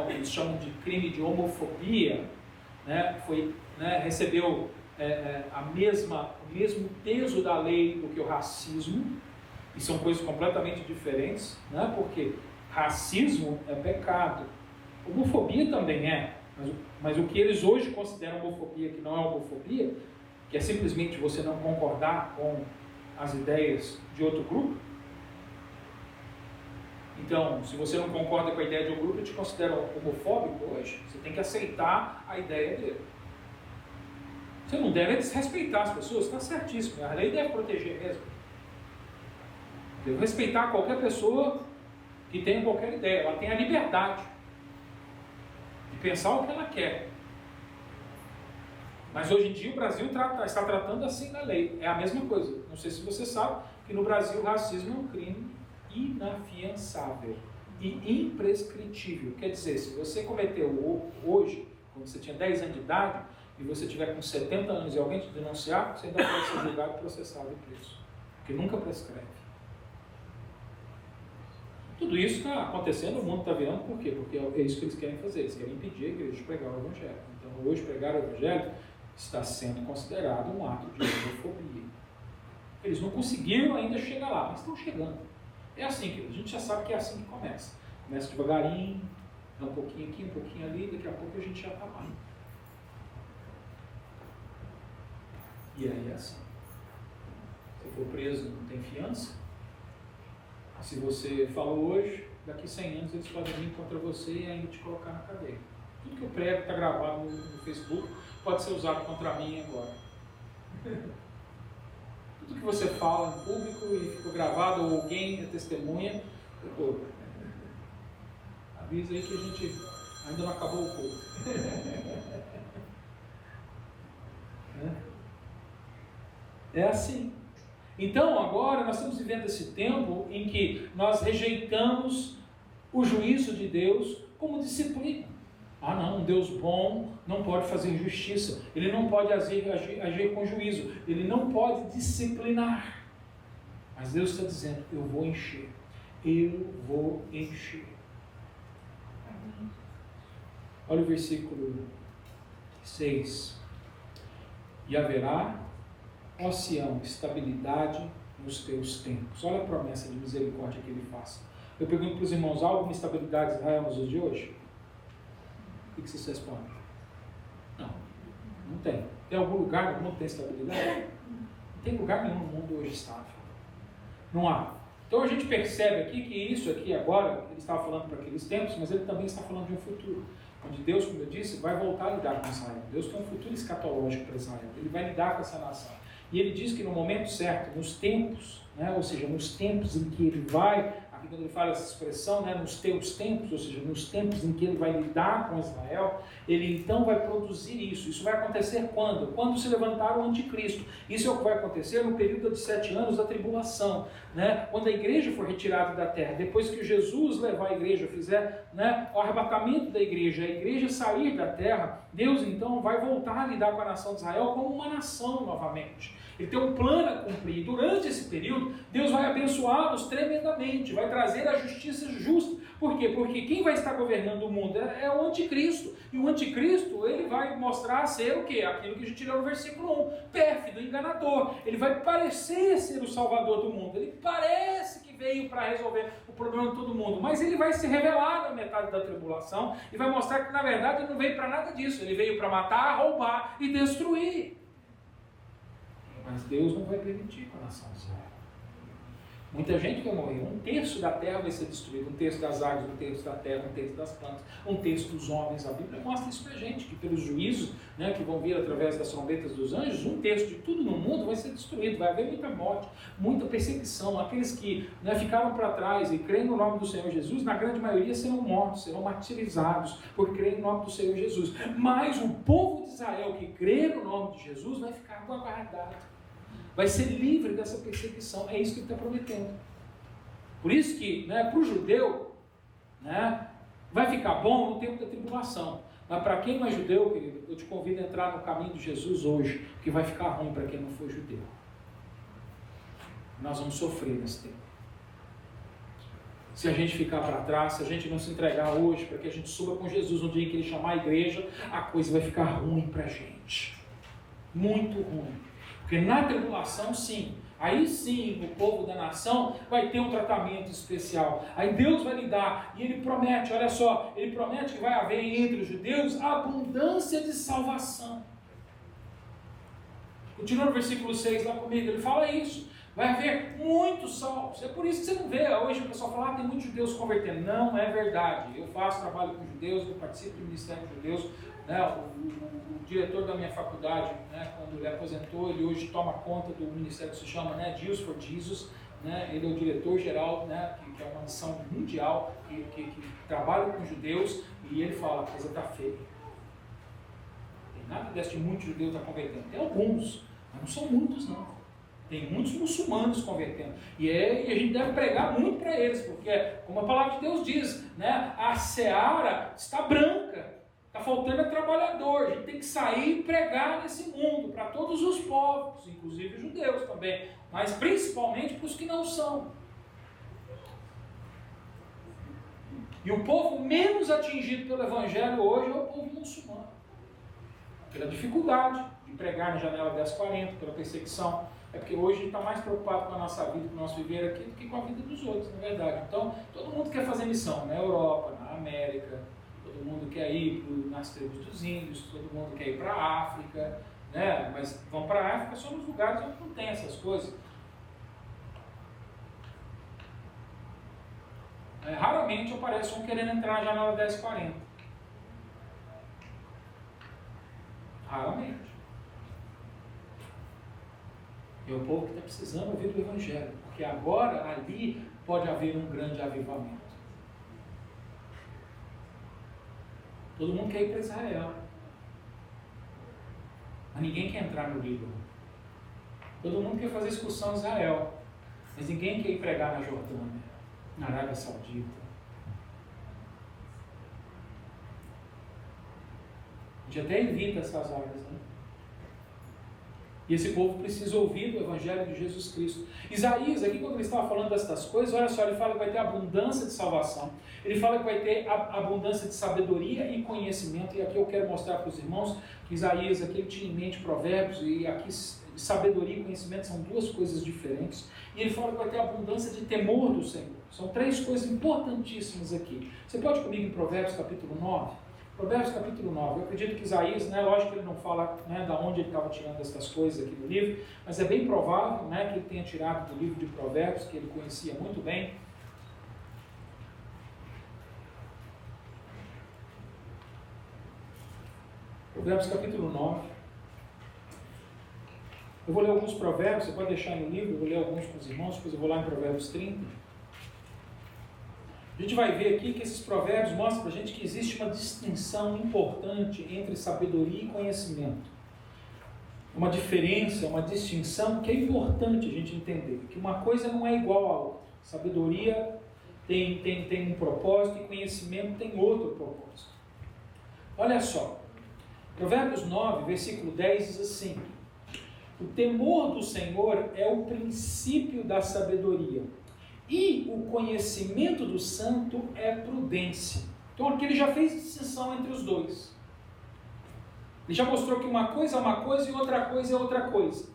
eles chamam de crime de homofobia, né, recebeu o mesmo peso da lei do que o racismo, e são coisas completamente diferentes, né? Porque racismo é pecado, homofobia também é, mas o que eles hoje consideram homofobia, que não é homofobia, que é simplesmente você não concordar com as ideias de outro grupo. Então, se você não concorda com a ideia de um grupo, eu te considero homofóbico hoje. Você tem que aceitar a ideia dele. Você não deve desrespeitar as pessoas, está certíssimo. A lei deve proteger mesmo. Deve respeitar qualquer pessoa que tenha qualquer ideia. Ela tem a liberdade de pensar o que ela quer. Mas hoje em dia o Brasil está tratando assim na lei. É a mesma coisa. Não sei se você sabe que no Brasil o racismo é um crime inafiançável e imprescritível. Quer dizer, se você cometeu hoje, quando você tinha 10 anos de idade, e você tiver com 70 anos e alguém te denunciar, você ainda pode ser julgado, processado e preso. Porque nunca prescreve. Tudo isso está acontecendo, o mundo está virando, por quê? Porque é isso que eles querem fazer. Eles querem impedir a igreja de pregar o evangelho. Então, hoje, pregar o evangelho está sendo considerado um ato de homofobia. Eles não conseguiram ainda chegar lá, mas estão chegando. É assim, querido. A gente já sabe que é assim que começa. Começa devagarinho, um pouquinho aqui, um pouquinho ali, daqui a pouco a gente já está lá. E aí é assim. Se for preso, não tem fiança. Se você falou hoje, daqui 100 anos eles podem vir contra você e ainda te colocar na cadeia. Tudo que eu prego está gravado no Facebook, pode ser usado contra mim agora. Tudo que você fala em público e ficou gravado, ou alguém é testemunha, avisa aí que a gente ainda não acabou o culto. É assim. Então agora nós estamos vivendo esse tempo em que nós rejeitamos o juízo de Deus como disciplina. Ah não, um Deus bom não pode fazer injustiça, Ele não pode agir com juízo, Ele não pode disciplinar. Mas Deus está dizendo, eu vou encher. Olha o versículo 6. E haverá, ó Sião, estabilidade nos teus tempos. Olha a promessa de misericórdia que Ele faz. Eu pergunto para os irmãos, há alguma estabilidade em Israel nos dias de hoje? O que vocês respondem? Não tem. Tem algum lugar no mundo que tem estabilidade? Não tem lugar nenhum no mundo hoje estável. Não há. Então a gente percebe aqui que isso aqui agora, ele estava falando para aqueles tempos, mas ele também está falando de um futuro. Onde Deus, como eu disse, vai voltar a lidar com Israel. Deus tem um futuro escatológico para Israel. Ele vai lidar com essa nação. E ele diz que no momento certo, nos tempos, né, ou seja, nos tempos em que ele vai, aqui quando ele fala essa expressão, né, nos teus tempos, ou seja, nos tempos em que ele vai lidar com Israel, ele então vai produzir isso. Isso vai acontecer quando? Quando se levantar o anticristo. Isso é o que vai acontecer no período de 7 anos da tribulação, né, quando a igreja for retirada da terra, depois que Jesus levar a igreja, fizer, né, o arrebatamento da igreja, a igreja sair da terra, Deus então vai voltar a lidar com a nação de Israel como uma nação novamente. Ele tem um plano a cumprir. Durante esse período, Deus vai abençoá-los tremendamente, vai trazer a justiça justa. Por quê? Porque quem vai estar governando o mundo é o anticristo. E o anticristo, ele vai mostrar ser o quê? Aquilo que a gente leu no versículo 1. Pérfido, enganador. Ele vai parecer ser o salvador do mundo. Ele parece que veio para resolver o problema de todo mundo. Mas ele vai se revelar na metade da tribulação e vai mostrar que, na verdade, ele não veio para nada disso. Ele veio para matar, roubar e destruir. Mas Deus não vai permitir com a nação de Israel. Muita gente vai morrer. 1/3 da terra vai ser destruído. 1/3 das águas, 1/3 da terra, 1/3 das plantas, 1/3 dos homens. A Bíblia mostra isso para a gente, que pelos juízos, né, que vão vir através das trombetas dos anjos, 1/3 de tudo no mundo vai ser destruído. Vai haver muita morte, muita perseguição. Aqueles que, né, ficaram para trás e creem no nome do Senhor Jesus, na grande maioria serão mortos, serão martirizados por crer no nome do Senhor Jesus. Mas o povo de Israel que crê no nome de Jesus vai ficar guardado. Vai ser livre dessa perseguição. É isso que ele está prometendo. Por isso que, né, para o judeu, né, vai ficar bom no tempo da tribulação. Mas para quem não é judeu, querido, eu te convido a entrar no caminho de Jesus hoje, que vai ficar ruim para quem não for judeu. Nós vamos sofrer nesse tempo. Se a gente ficar para trás, se a gente não se entregar hoje, para que a gente suba com Jesus no dia em que Ele chamar a igreja, a coisa vai ficar ruim para a gente. muito ruim. Porque na tribulação, sim, aí sim o povo da nação vai ter um tratamento especial. Aí Deus vai lhe dar, e Ele promete, olha só, Ele promete que vai haver entre os judeus abundância de salvação. Continua no versículo 6 lá comigo, ele fala isso. Vai haver muitos salvos. É por isso que você não vê hoje o pessoal falar, tem muitos judeus se convertendo. Não é verdade. Eu faço trabalho com judeus, eu participo do Ministério de Judeus. Né? O diretor da minha faculdade, né, quando ele aposentou, ele hoje toma conta do ministério que se chama, né, Jews for Jesus. Né? Ele é o diretor-geral, né, que é uma missão mundial, que trabalha com judeus, e ele fala, a coisa está feia. Tem nada desse de muitos judeus estar convertendo. Tem alguns, mas não são muitos não. Tem muitos muçulmanos convertendo. E a gente deve pregar muito para eles, porque, como a palavra de Deus diz, né, a seara está branca, está faltando trabalhador. A gente tem que sair e pregar nesse mundo, para todos os povos, inclusive os judeus também, mas principalmente para os que não são. E o povo menos atingido pelo Evangelho hoje é o povo muçulmano. Pela dificuldade de pregar na janela 1040, pela perseguição. É porque hoje a gente está mais preocupado com a nossa vida, com o nosso viver aqui, do que com a vida dos outros, na verdade. Então, todo mundo quer fazer missão na Europa, na América, todo mundo quer ir nas tribos dos índios, todo mundo quer ir para a África, né? Mas vão para a África só nos lugares onde não tem essas coisas. Raramente aparece um querendo entrar na janela 1040. Raramente. É o povo que está precisando ouvir do Evangelho, porque agora ali pode haver um grande avivamento. Todo mundo quer ir para Israel, mas ninguém quer entrar no Líbano. Todo mundo quer fazer excursão em Israel, mas ninguém quer ir pregar na Jordânia, na Arábia Saudita. A gente até evita essas áreas, né? E esse povo precisa ouvir do Evangelho de Jesus Cristo. Isaías, aqui quando ele estava falando dessas coisas, olha só, ele fala que vai ter abundância de salvação. Ele fala que vai ter abundância de sabedoria e conhecimento. E aqui eu quero mostrar para os irmãos que Isaías, aqui ele tinha em mente provérbios, e aqui sabedoria e conhecimento são duas coisas diferentes. E ele fala que vai ter abundância de temor do Senhor. São três coisas importantíssimas aqui. Você pode ir comigo em Provérbios capítulo 9? Provérbios capítulo 9, eu acredito que Isaías, né, lógico que ele não fala, né, da onde ele estava tirando essas coisas aqui do livro, mas é bem provável, né, que ele tenha tirado do livro de Provérbios, que ele conhecia muito bem. Provérbios capítulo 9. Eu vou ler alguns provérbios, você pode deixar no livro, eu vou ler alguns com os irmãos, depois eu vou lá em Provérbios 30. A gente vai ver aqui que esses provérbios mostram para a gente que existe uma distinção importante entre sabedoria e conhecimento. Uma diferença, uma distinção que é importante a gente entender, que uma coisa não é igual à outra. Sabedoria tem um propósito e conhecimento tem outro propósito. Olha só, Provérbios 9, versículo 10 diz assim: o temor do Senhor é o princípio da sabedoria, e o conhecimento do santo é prudência. Então aqui ele já fez distinção entre os dois. Ele já mostrou que uma coisa é uma coisa e outra coisa é outra coisa.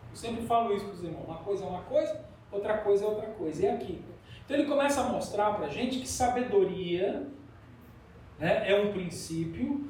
Eu sempre falo isso para os irmãos. Uma coisa é uma coisa, outra coisa é outra coisa. E é aqui. Então ele começa a mostrar para a gente que sabedoria, né, é um princípio,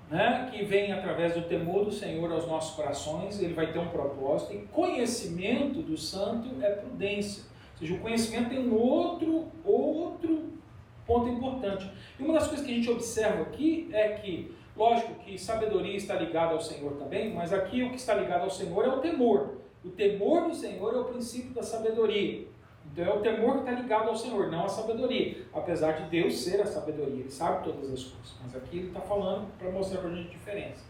né, que vem através do temor do Senhor aos nossos corações. Ele vai ter um propósito, e conhecimento do santo é prudência, ou seja, o conhecimento tem um outro ponto importante. E uma das coisas que a gente observa aqui é que, lógico que sabedoria está ligada ao Senhor também, mas aqui o que está ligado ao Senhor é o temor. O temor do Senhor é o princípio da sabedoria. Então é o temor que está ligado ao Senhor, não à sabedoria. Apesar de Deus ser a sabedoria, Ele sabe todas as coisas. Mas aqui Ele está falando para mostrar para a gente a diferença.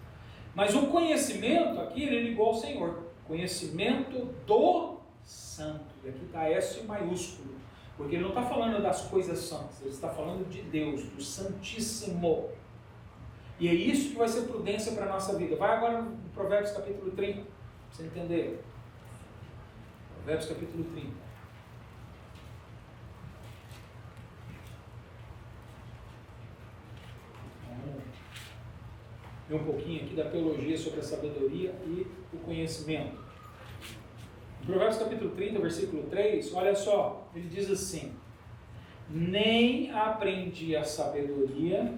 Mas o conhecimento aqui, Ele ligou ao Senhor. Conhecimento do Santo. E aqui está S maiúsculo. Porque Ele não está falando das coisas santas. Ele está falando de Deus, do Santíssimo. E é isso que vai ser prudência para a nossa vida. Vai agora no Provérbios capítulo 30, para você entender. Provérbios capítulo 30. ver um pouquinho aqui da teologia sobre a sabedoria e o conhecimento. Em Provérbios capítulo 30, versículo 3, olha só, ele diz assim: nem aprendi a sabedoria,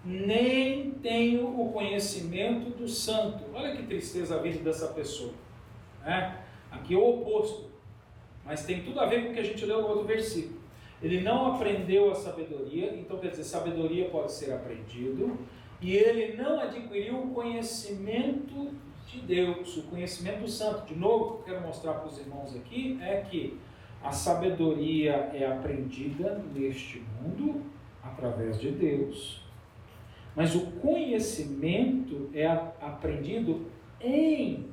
nem tenho o conhecimento do santo. Olha que tristeza a vida dessa pessoa, né? Aqui é o oposto, mas tem tudo a ver com o que a gente leu no outro versículo. Ele não aprendeu a sabedoria, então quer dizer, sabedoria pode ser aprendido, e ele não adquiriu o conhecimento de Deus, o conhecimento do santo. De novo, o que eu quero mostrar para os irmãos aqui é que a sabedoria é aprendida neste mundo através de Deus, mas o conhecimento é aprendido em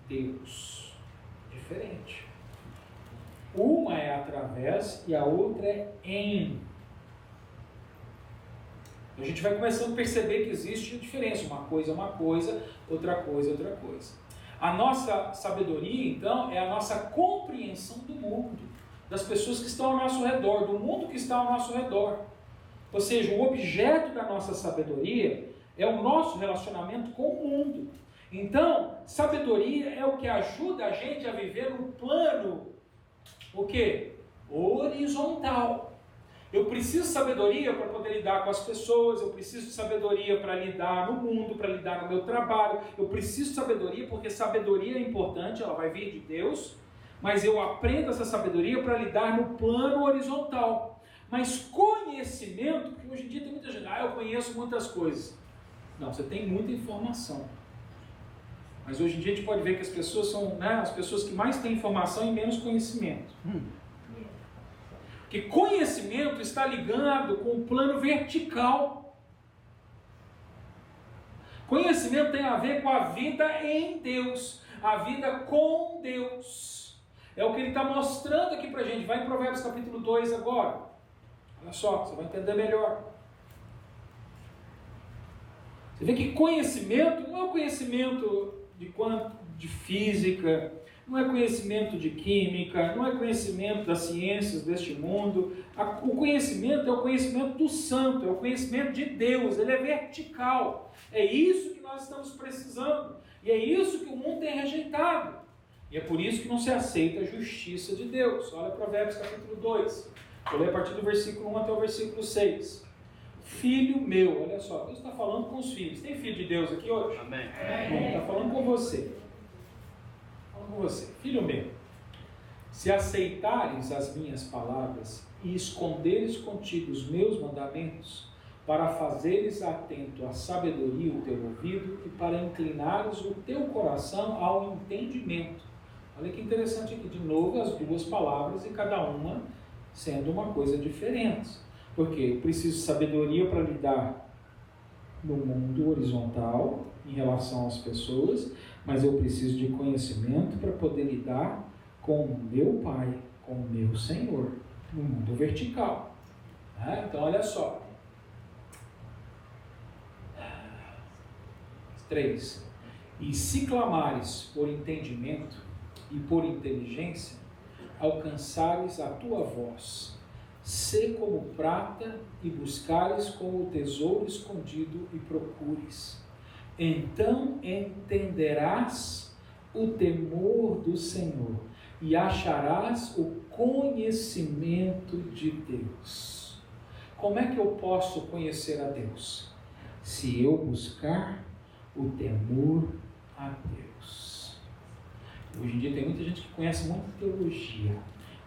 Deus. Diferente. Uma é através e a outra é em. A gente vai começando a perceber que existe diferença. Uma coisa é uma coisa, outra coisa é outra coisa. A nossa sabedoria, então, é a nossa compreensão do mundo, das pessoas que estão ao nosso redor, do mundo que está ao nosso redor. Ou seja, o objeto da nossa sabedoria é o nosso relacionamento com o mundo. Então, sabedoria é o que ajuda a gente a viver no plano, o quê? Horizontal. Eu preciso de sabedoria para poder lidar com as pessoas, eu preciso de sabedoria para lidar no mundo, para lidar no meu trabalho, eu preciso de sabedoria porque sabedoria é importante, ela vai vir de Deus, mas eu aprendo essa sabedoria para lidar no plano horizontal. Mas conhecimento, porque hoje em dia tem muita gente, eu conheço muitas coisas. Não, você tem muita informação. Mas hoje em dia a gente pode ver que as pessoas são, né, as pessoas que mais têm informação e menos conhecimento. Porque conhecimento está ligado com o plano vertical. Conhecimento tem a ver com a vida em Deus, a vida com Deus. É o que ele está mostrando aqui para a gente. Vai em Provérbios capítulo 2 agora. Olha só, você vai entender melhor. Você vê que conhecimento não é o conhecimento de física, não é conhecimento de química, não é conhecimento das ciências deste mundo. O conhecimento é o conhecimento do santo, é o conhecimento de Deus, ele é vertical. É isso que nós estamos precisando. E é isso que o mundo tem rejeitado. E é por isso que não se aceita a justiça de Deus. Olha Provérbios capítulo 2. Vou ler a partir do versículo 1 até o versículo 6. Filho meu, olha só, Deus está falando com os filhos. Tem filho de Deus aqui hoje? Amém. Está falando com você. Falando com você. Filho meu, se aceitares as minhas palavras e esconderes contigo os meus mandamentos, para fazeres atento à sabedoria o teu ouvido e para inclinares o teu coração ao entendimento. Olha que interessante aqui, de novo as duas palavras e cada uma sendo uma coisa diferente. Porque eu preciso de sabedoria para lidar no mundo horizontal, em relação às pessoas, mas eu preciso de conhecimento para poder lidar com o meu Pai, com o meu Senhor, no mundo vertical. Então, olha só. 3. E se clamares por entendimento e por inteligência, alcançares a tua voz. Sê como prata e buscares como o tesouro escondido e procures. Então entenderás o temor do Senhor e acharás o conhecimento de Deus. Como é que eu posso conhecer a Deus? Se eu buscar o temor a Deus. Hoje em dia tem muita gente que conhece muito teologia,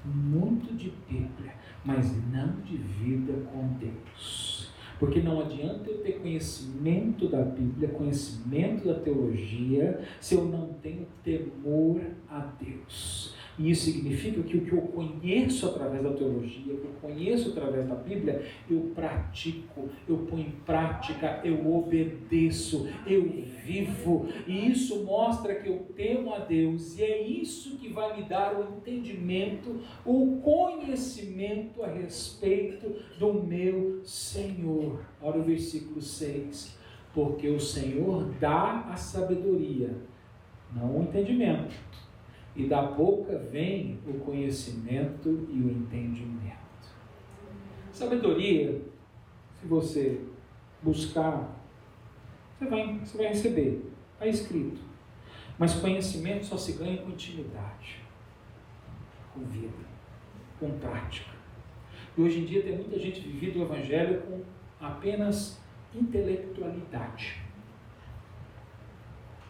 muito de Bíblia, mas não de vida com Deus. Porque não adianta eu ter conhecimento da Bíblia, conhecimento da teologia, se eu não tenho temor a Deus. E isso significa que o que eu conheço através da teologia, o que eu conheço através da Bíblia, eu pratico, eu ponho em prática, eu obedeço, eu vivo. E isso mostra que eu temo a Deus. E é isso que vai me dar o entendimento, o conhecimento a respeito do meu Senhor. Olha o versículo 6. Porque o Senhor dá a sabedoria, não o entendimento. E da boca vem o conhecimento e o entendimento. Sabedoria, se você buscar Você vai receber, está escrito. Mas conhecimento só se ganha com intimidade, com vida, com prática. E hoje em dia tem muita gente vivendo o Evangelho com apenas intelectualidade.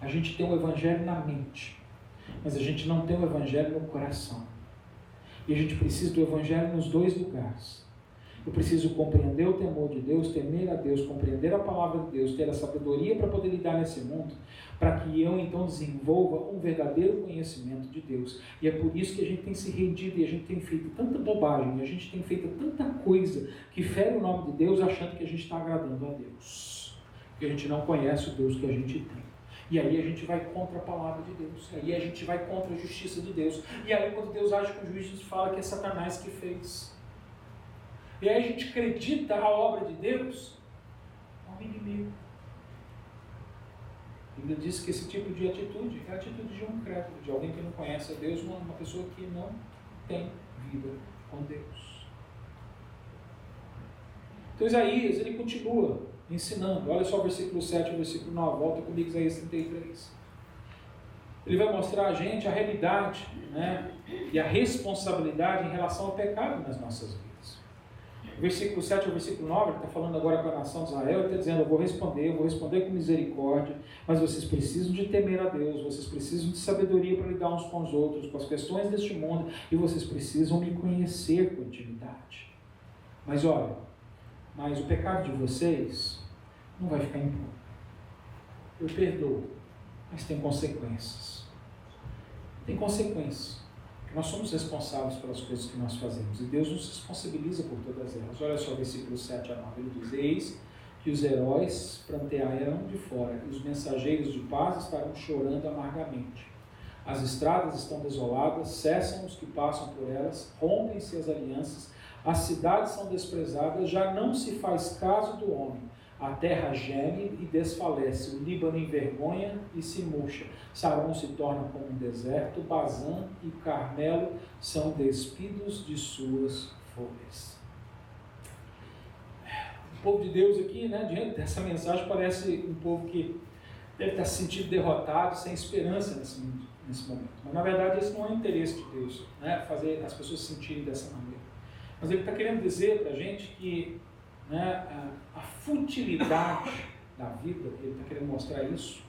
A gente tem o Evangelho na mente, mas a gente não tem o Evangelho no coração. E a gente precisa do Evangelho nos dois lugares. Eu preciso compreender o temor de Deus, temer a Deus, compreender a palavra de Deus, ter a sabedoria para poder lidar nesse mundo, para que eu então desenvolva um verdadeiro conhecimento de Deus. E é por isso que a gente tem se rendido e a gente tem feito tanta bobagem, a gente tem feito tanta coisa que fere o nome de Deus achando que a gente está agradando a Deus. Porque a gente não conhece o Deus que a gente tem. E aí a gente vai contra a palavra de Deus. E aí a gente vai contra a justiça de Deus. E aí quando Deus age com o juiz, a gente fala que é Satanás que fez. E aí a gente acredita a obra de Deus ao inimigo. A Bíblia diz que esse tipo de atitude é a atitude de um incrédulo, de alguém que não conhece a Deus, uma pessoa que não tem vida com Deus. Então Isaías, ele continua ensinando. Olha só o versículo 7 e o versículo 9. Volta comigo, Isaías 33. Ele vai mostrar a gente a realidade, né, e a responsabilidade em relação ao pecado nas nossas vidas. O versículo 7 ao versículo 9, ele está falando agora com a nação de Israel, ele está dizendo, eu vou responder com misericórdia, mas vocês precisam de temer a Deus, vocês precisam de sabedoria para lidar uns com os outros, com as questões deste mundo, e vocês precisam me conhecer com intimidade. Mas olha, o pecado de vocês não vai ficar impune. Eu perdoo, mas tem consequências. Tem consequências. Nós somos responsáveis pelas coisas que nós fazemos, e Deus nos responsabiliza por todas elas. Olha só o versículo 7 a 9, ele diz, eis que os heróis prantearão de fora, e os mensageiros de paz estarão chorando amargamente. As estradas estão desoladas, cessam os que passam por elas, rompem-se as alianças, as cidades são desprezadas, já não se faz caso do homem. A terra geme e desfalece, o Líbano envergonha e se murcha. Saron se torna como um deserto, Bazã e Carmelo são despidos de suas folhas. O povo de Deus aqui, né, diante dessa mensagem, parece um povo que deve estar se sentindo derrotado, sem esperança nesse momento. Mas na verdade esse não é o interesse de Deus, né, fazer as pessoas se sentirem dessa maneira. Mas ele está querendo dizer para a gente que, né, a futilidade da vida, ele está querendo mostrar isso,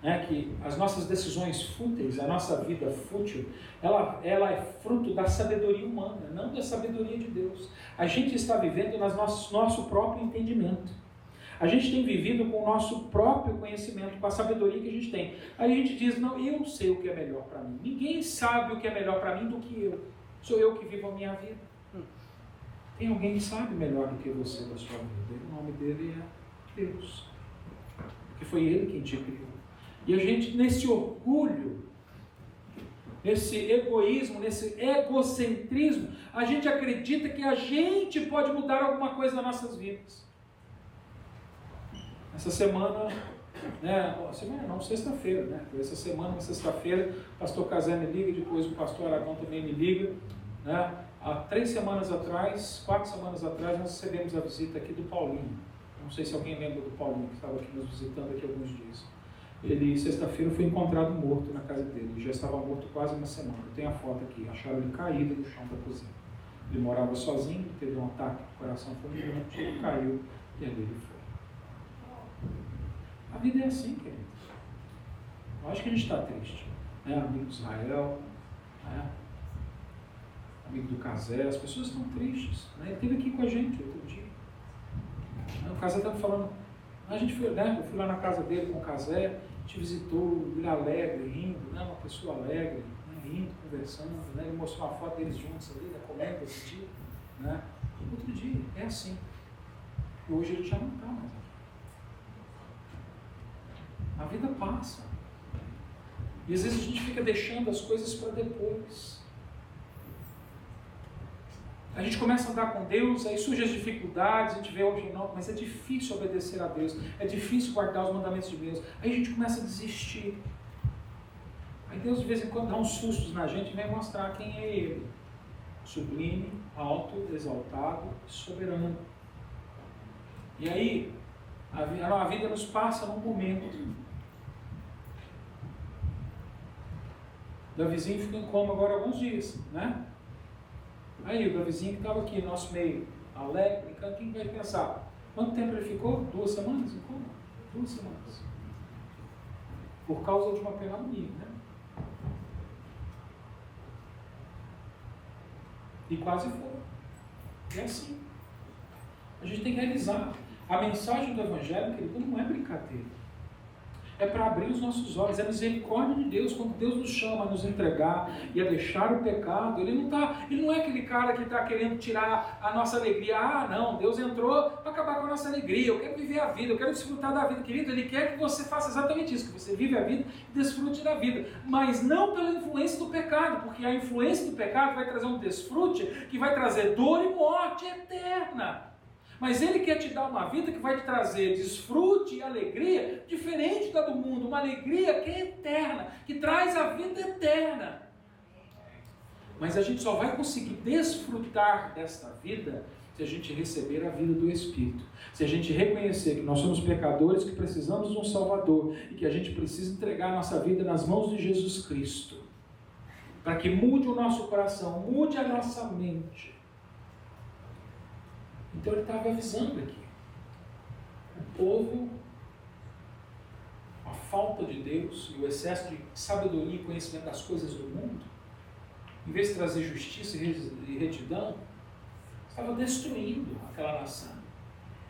né, que as nossas decisões fúteis, a nossa vida fútil, ela é fruto da sabedoria humana, não da sabedoria de Deus. A gente está vivendo no nosso próprio entendimento. A gente tem vivido com o nosso próprio conhecimento, com a sabedoria que a gente tem. Aí a gente diz, não, eu sei o que é melhor para mim. Ninguém sabe o que é melhor para mim do que eu. Sou eu que vivo a minha vida. Tem alguém que sabe melhor do que você da sua vida. O nome dele é Deus. Porque foi Ele quem te criou. E a gente, nesse orgulho, nesse egoísmo, nesse egocentrismo, a gente acredita que a gente pode mudar alguma coisa nas nossas vidas. Essa semana, sexta-feira, né? Essa semana, na sexta-feira, o pastor Casé me liga, depois o pastor Aragão também me liga, né? Há 4 semanas atrás, nós recebemos a visita aqui do Paulinho. Não sei se alguém lembra do Paulinho, que estava aqui nos visitando aqui alguns dias. Ele, sexta-feira, foi encontrado morto na casa dele. Ele já estava morto quase uma semana. Eu tenho a foto aqui. Acharam ele caído no chão da cozinha. Ele morava sozinho, teve um ataque do coração fulminante, ele caiu e ali ele foi. A vida é assim, queridos. Lógico que a gente está triste. Né? Amigo de Israel, né? Amigo do Casé, as pessoas estão tristes. Né? Ele esteve aqui com a gente outro dia. O Casé estava falando, a gente foi, né? Eu fui lá na casa dele com o Casé, a gente visitou ele alegre, rindo, né? Uma pessoa alegre, né? Rindo, conversando, né? Ele mostrou uma foto deles juntos ali, né? Comendo esse dia. Né? Outro dia, é assim. E hoje ele já não está mais aqui. A vida passa. E às vezes a gente fica deixando as coisas para depois. A gente começa a andar com Deus, aí surgem as dificuldades, a gente vê hoje, não, mas é difícil obedecer a Deus, é difícil guardar os mandamentos de Deus. Aí a gente começa a desistir. Aí Deus de vez em quando dá uns sustos na gente e vem mostrar quem é Ele. Sublime, alto, exaltado, soberano. E aí, A vida nos passa num momento. Davizinho ficou em coma agora há alguns dias, né? Aí o Davizinho que estava aqui no nosso meio, alegre, brincando, quem vai pensar? Quanto tempo ele ficou? 2 semanas em coma? 2 semanas. Por causa de uma pneumonia, né? E quase foi. É assim. A gente tem que realizar. A mensagem do Evangelho, querido, não é brincadeira. É para abrir os nossos olhos, é a misericórdia de Deus. Quando Deus nos chama a nos entregar e a deixar o pecado, Ele não é aquele cara que está querendo tirar a nossa alegria. Ah, não, Deus entrou para acabar com a nossa alegria, eu quero viver a vida, eu quero desfrutar da vida. Querido, Ele quer que você faça exatamente isso, que você vive a vida e desfrute da vida, mas não pela influência do pecado, porque a influência do pecado vai trazer um desfrute que vai trazer dor e morte eterna. Mas Ele quer te dar uma vida que vai te trazer desfrute e alegria diferente da do mundo, uma alegria que é eterna, que traz a vida eterna. Mas a gente só vai conseguir desfrutar desta vida se a gente receber a vida do Espírito, se a gente reconhecer que nós somos pecadores, que precisamos de um Salvador e que a gente precisa entregar a nossa vida nas mãos de Jesus Cristo, para que mude o nosso coração, mude a nossa mente. Então ele estava avisando aqui. O povo, a falta de Deus e o excesso de sabedoria e conhecimento das coisas do mundo, em vez de trazer justiça e retidão, estava destruindo aquela nação.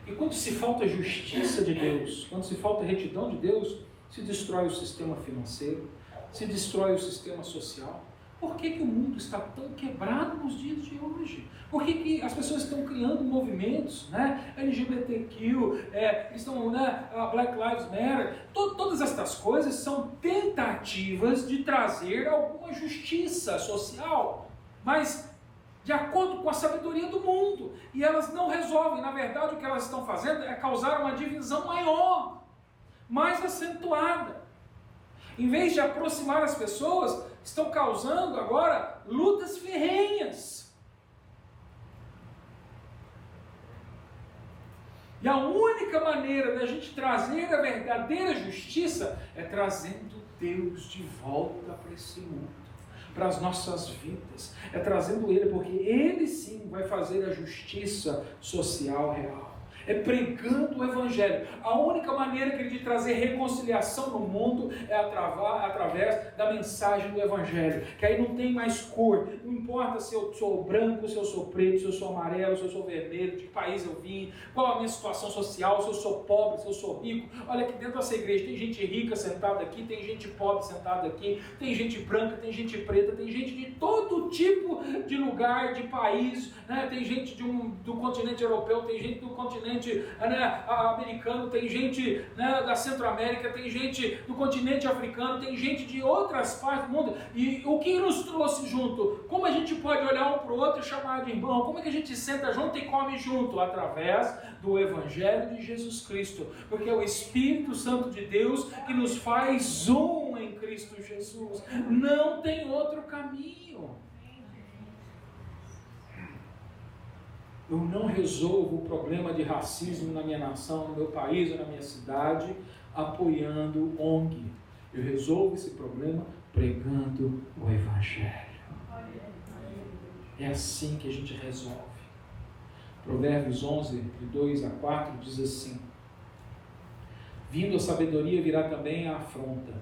E quando se falta justiça de Deus, quando se falta retidão de Deus, se destrói o sistema financeiro, se destrói o sistema social. Por que o mundo está tão quebrado nos dias de hoje? Por que as pessoas estão criando movimentos, né? LGBTQ, estão, Black Lives Matter, todas estas coisas são tentativas de trazer alguma justiça social, mas de acordo com a sabedoria do mundo. E elas não resolvem. Na verdade, o que elas estão fazendo é causar uma divisão maior, mais acentuada. Em vez de aproximar as pessoas, estão causando agora lutas ferrenhas. E a única maneira da gente trazer a verdadeira justiça é trazendo Deus de volta para esse mundo, para as nossas vidas. É trazendo Ele, porque Ele sim vai fazer a justiça social real. É pregando o Evangelho. A única maneira, querido, de trazer reconciliação no mundo é através da mensagem do Evangelho. Que aí não tem mais cor. Não importa se eu sou branco, se eu sou preto, se eu sou amarelo, se eu sou vermelho, de que país eu vim, qual a minha situação social, se eu sou pobre, se eu sou rico. Olha, aqui dentro dessa igreja tem gente rica sentada aqui, tem gente pobre sentada aqui, tem gente branca, tem gente preta, tem gente de todo tipo de lugar, de país, né? Tem gente do continente europeu, tem gente do continente americano, tem gente, né, da Centro-América, tem gente do continente africano, tem gente de outras partes do mundo. E o que nos trouxe junto? Como a gente pode olhar um para o outro e chamar de irmão? Como é que a gente senta junto e come junto? Através do Evangelho de Jesus Cristo, porque é o Espírito Santo de Deus que nos faz um em Cristo Jesus. Não tem outro caminho. Eu não resolvo o problema de racismo na minha nação, no meu país ou na minha cidade, apoiando ONG. Eu resolvo esse problema pregando o Evangelho. É assim que a gente resolve. Provérbios 11, de 2 a 4, diz assim: vindo a sabedoria virá também a afronta,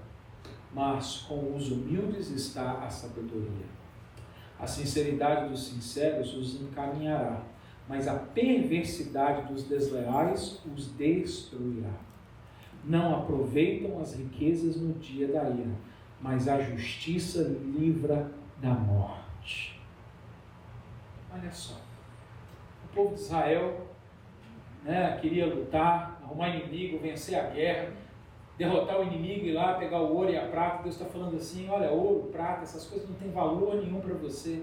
mas com os humildes está a sabedoria. A sinceridade dos sinceros os encaminhará, mas a perversidade dos desleais os destruirá. Não aproveitam as riquezas no dia da ira, mas a justiça livra da morte. Olha só, o povo de Israel, queria lutar, arrumar inimigo, vencer a guerra, derrotar o inimigo e ir lá pegar o ouro e a prata. Deus está falando assim: olha, ouro, prata, essas coisas não têm valor nenhum para você.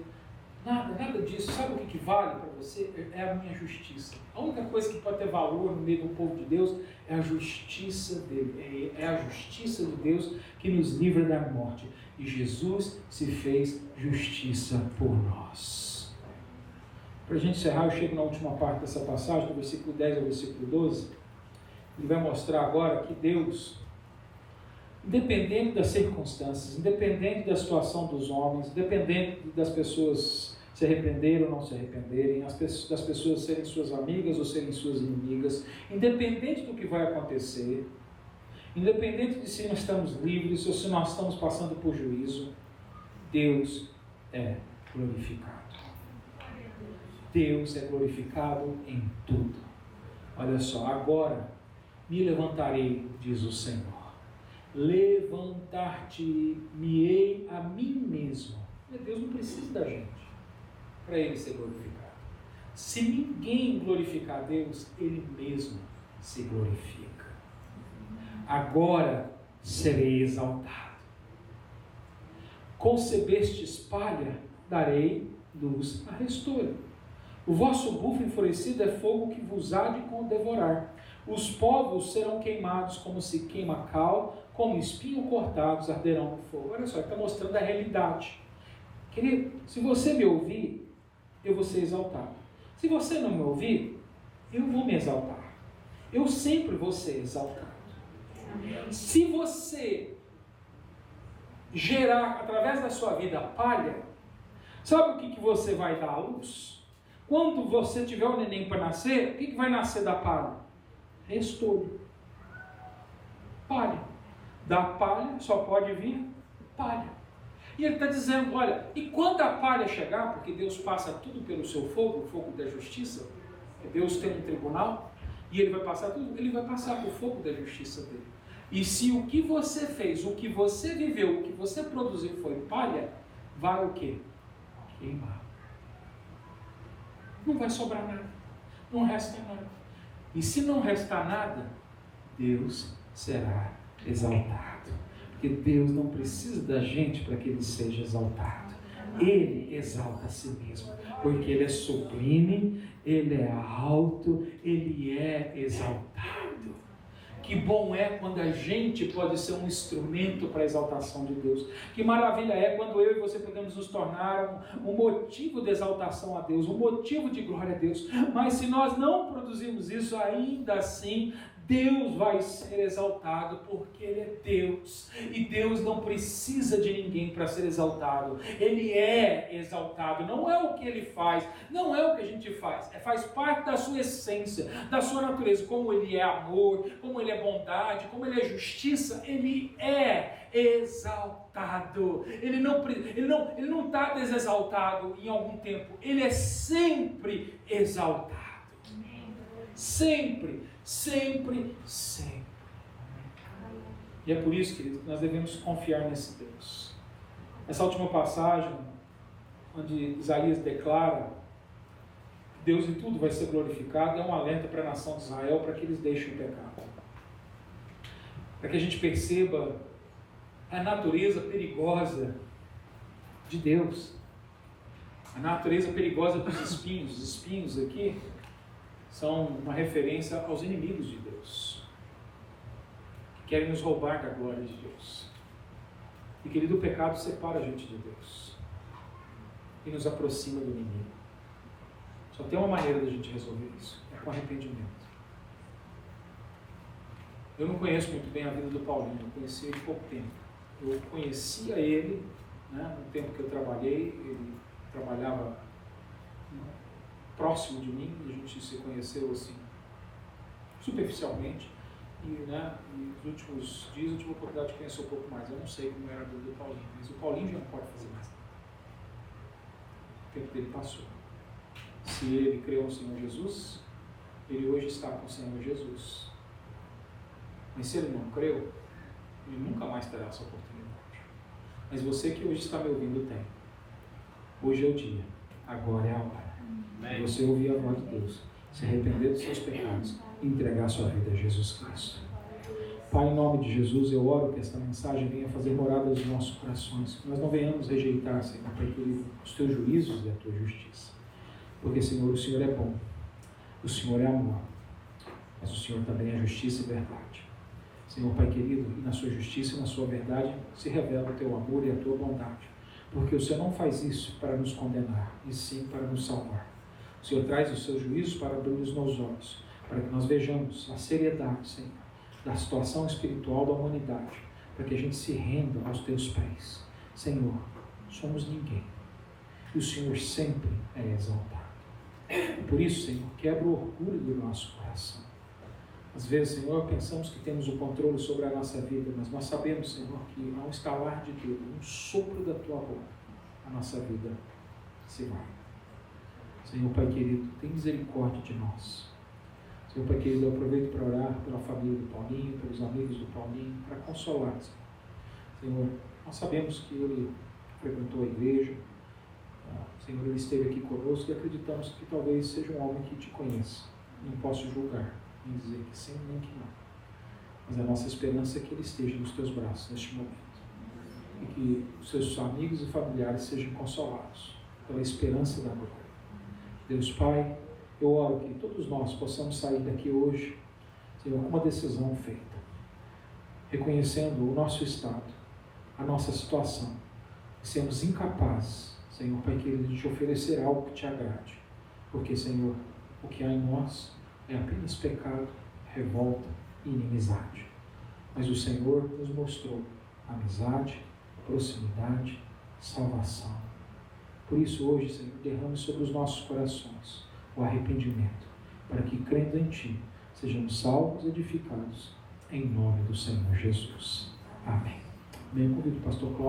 Nada disso. Sabe o que vale para você? É a minha justiça. A única coisa que pode ter valor no meio do povo de Deus é a justiça dele. É a justiça de Deus que nos livra da morte. E Jesus se fez justiça por nós. Para a gente encerrar, eu chego na última parte dessa passagem, do versículo 10 ao versículo 12. Ele vai mostrar agora que Deus, independente das circunstâncias, independente da situação dos homens, independente das pessoas se arrependerem ou não se arrependerem, das pessoas serem suas amigas ou serem suas inimigas, independente do que vai acontecer, independente de se nós estamos livres ou se nós estamos passando por juízo, Deus é glorificado. Deus é glorificado em tudo. Olha só, agora me levantarei, diz o Senhor. Levantar-te-me-ei a mim mesmo. Deus não precisa da gente para Ele ser glorificado. Se ninguém glorificar a Deus, Ele mesmo se glorifica. Agora serei exaltado. Concebestes palha, darei luz a restolho. O vosso bufo enfurecido é fogo que vos há de devorar. Os povos serão queimados como se queima cal, como espinho cortados arderão no fogo. Olha só, ele está mostrando a realidade. Querido, se você me ouvir, eu vou ser exaltado. Se você não me ouvir, eu vou me exaltar. Eu sempre vou ser exaltado. Se você gerar através da sua vida palha, sabe o que você vai dar à luz? Quando você tiver um neném para nascer, o que vai nascer da palha? Restolho. Palha. Da palha só pode vir palha. E ele está dizendo, olha, e quando a palha chegar, porque Deus passa tudo pelo seu fogo, o fogo da justiça, Deus tem um tribunal, e ele vai passar tudo, ele vai passar por fogo da justiça dele. E se o que você fez, o que você viveu, o que você produziu foi palha, vai o quê? Queimar. Não vai sobrar nada. Não resta nada. E se não restar nada, Deus será exaltado. Porque Deus não precisa da gente para que Ele seja exaltado. Ele exalta a si mesmo. Porque Ele é sublime, Ele é alto, Ele é exaltado. Que bom é quando a gente pode ser um instrumento para a exaltação de Deus. Que maravilha é quando eu e você podemos nos tornar um motivo de exaltação a Deus, um motivo de glória a Deus. Mas se nós não produzirmos isso, ainda assim, Deus vai ser exaltado, porque Ele é Deus. E Deus não precisa de ninguém para ser exaltado. Ele é exaltado. Não é o que Ele faz, não é o que a gente faz. Faz parte da sua essência, da sua natureza. Como Ele é amor, como Ele é bondade, como Ele é justiça, Ele é exaltado. Ele não está desexaltado em algum tempo. Ele é sempre exaltado. Sempre, sempre, sempre. E é por isso, querido, que nós devemos confiar nesse Deus. Essa última passagem, onde Isaías declara que Deus em tudo vai ser glorificado, é um alento para a nação de Israel, para que eles deixem o pecado. Para que a gente perceba a natureza perigosa de Deus. A natureza perigosa dos espinhos. Os espinhos aqui são uma referência aos inimigos de Deus, que querem nos roubar da glória de Deus. E querido, o pecado separa a gente de Deus e nos aproxima do inimigo. Só tem uma maneira da gente resolver isso, é com arrependimento. Eu não conheço muito bem a vida do Paulinho, eu conheci ele há pouco tempo. Eu conhecia ele, no tempo que eu trabalhei, ele trabalhava próximo de mim, a gente se conheceu assim, superficialmente, e nos últimos dias eu tive a oportunidade de conhecer um pouco mais. Eu não sei como era a vida do Paulinho, mas o Paulinho já não pode fazer mais nada. O tempo dele passou. Se ele criou o Senhor Jesus, ele hoje está com o Senhor Jesus. Mas se ele não creu, ele nunca mais terá essa oportunidade. Mas você que hoje está me ouvindo tem. Hoje é o dia, agora é a hora. E você ouvir a voz de Deus, se arrepender dos seus pecados e entregar a sua vida a Jesus Cristo. Pai, em nome de Jesus, eu oro que esta mensagem venha fazer morada nos nossos corações, que nós não venhamos rejeitar, Senhor, Pai querido, os teus juízos e a tua justiça. Porque, Senhor, o Senhor é bom, o Senhor é amor, mas o Senhor também é justiça e verdade. Senhor, Pai querido, e na sua justiça e na sua verdade se revela o teu amor e a tua bondade. Porque o Senhor não faz isso para nos condenar, e sim para nos salvar. O Senhor traz os seus juízos para abrir os nossos olhos, para que nós vejamos a seriedade, Senhor, da situação espiritual da humanidade, para que a gente se renda aos teus pés. Senhor, somos ninguém, e o Senhor sempre é exaltado. Por isso, Senhor, quebra o orgulho do nosso coração. Às vezes, Senhor, pensamos que temos o controle sobre a nossa vida, mas nós sabemos, Senhor, que ao estalar de Deus, um sopro da tua boca, a nossa vida se vai. Senhor Pai querido, tem misericórdia de nós. Senhor Pai querido, eu aproveito para orar pela família do Paulinho, pelos amigos do Paulinho, para consolar, Senhor. Nós sabemos que ele frequentou a igreja, Senhor, ele esteve aqui conosco e acreditamos que talvez seja um homem que te conheça. Não posso julgar, nem dizer que sim, nem que não. Mas a nossa esperança é que ele esteja nos teus braços neste momento. E que os seus amigos e familiares sejam consolados pela esperança da glória. Deus Pai, eu oro que todos nós possamos sair daqui hoje, Senhor, com uma decisão feita, reconhecendo o nosso estado, a nossa situação, e sermos incapazes, Senhor Pai querido, de te oferecer algo que te agrade, porque, Senhor, o que há em nós é apenas pecado, revolta e inimizade. Mas o Senhor nos mostrou amizade, proximidade, salvação. Por isso hoje, Senhor, derrame sobre os nossos corações o arrependimento, para que, crendo em Ti, sejamos salvos e edificados, em nome do Senhor Jesus. Amém. Bem, convido o pastor Cláudio.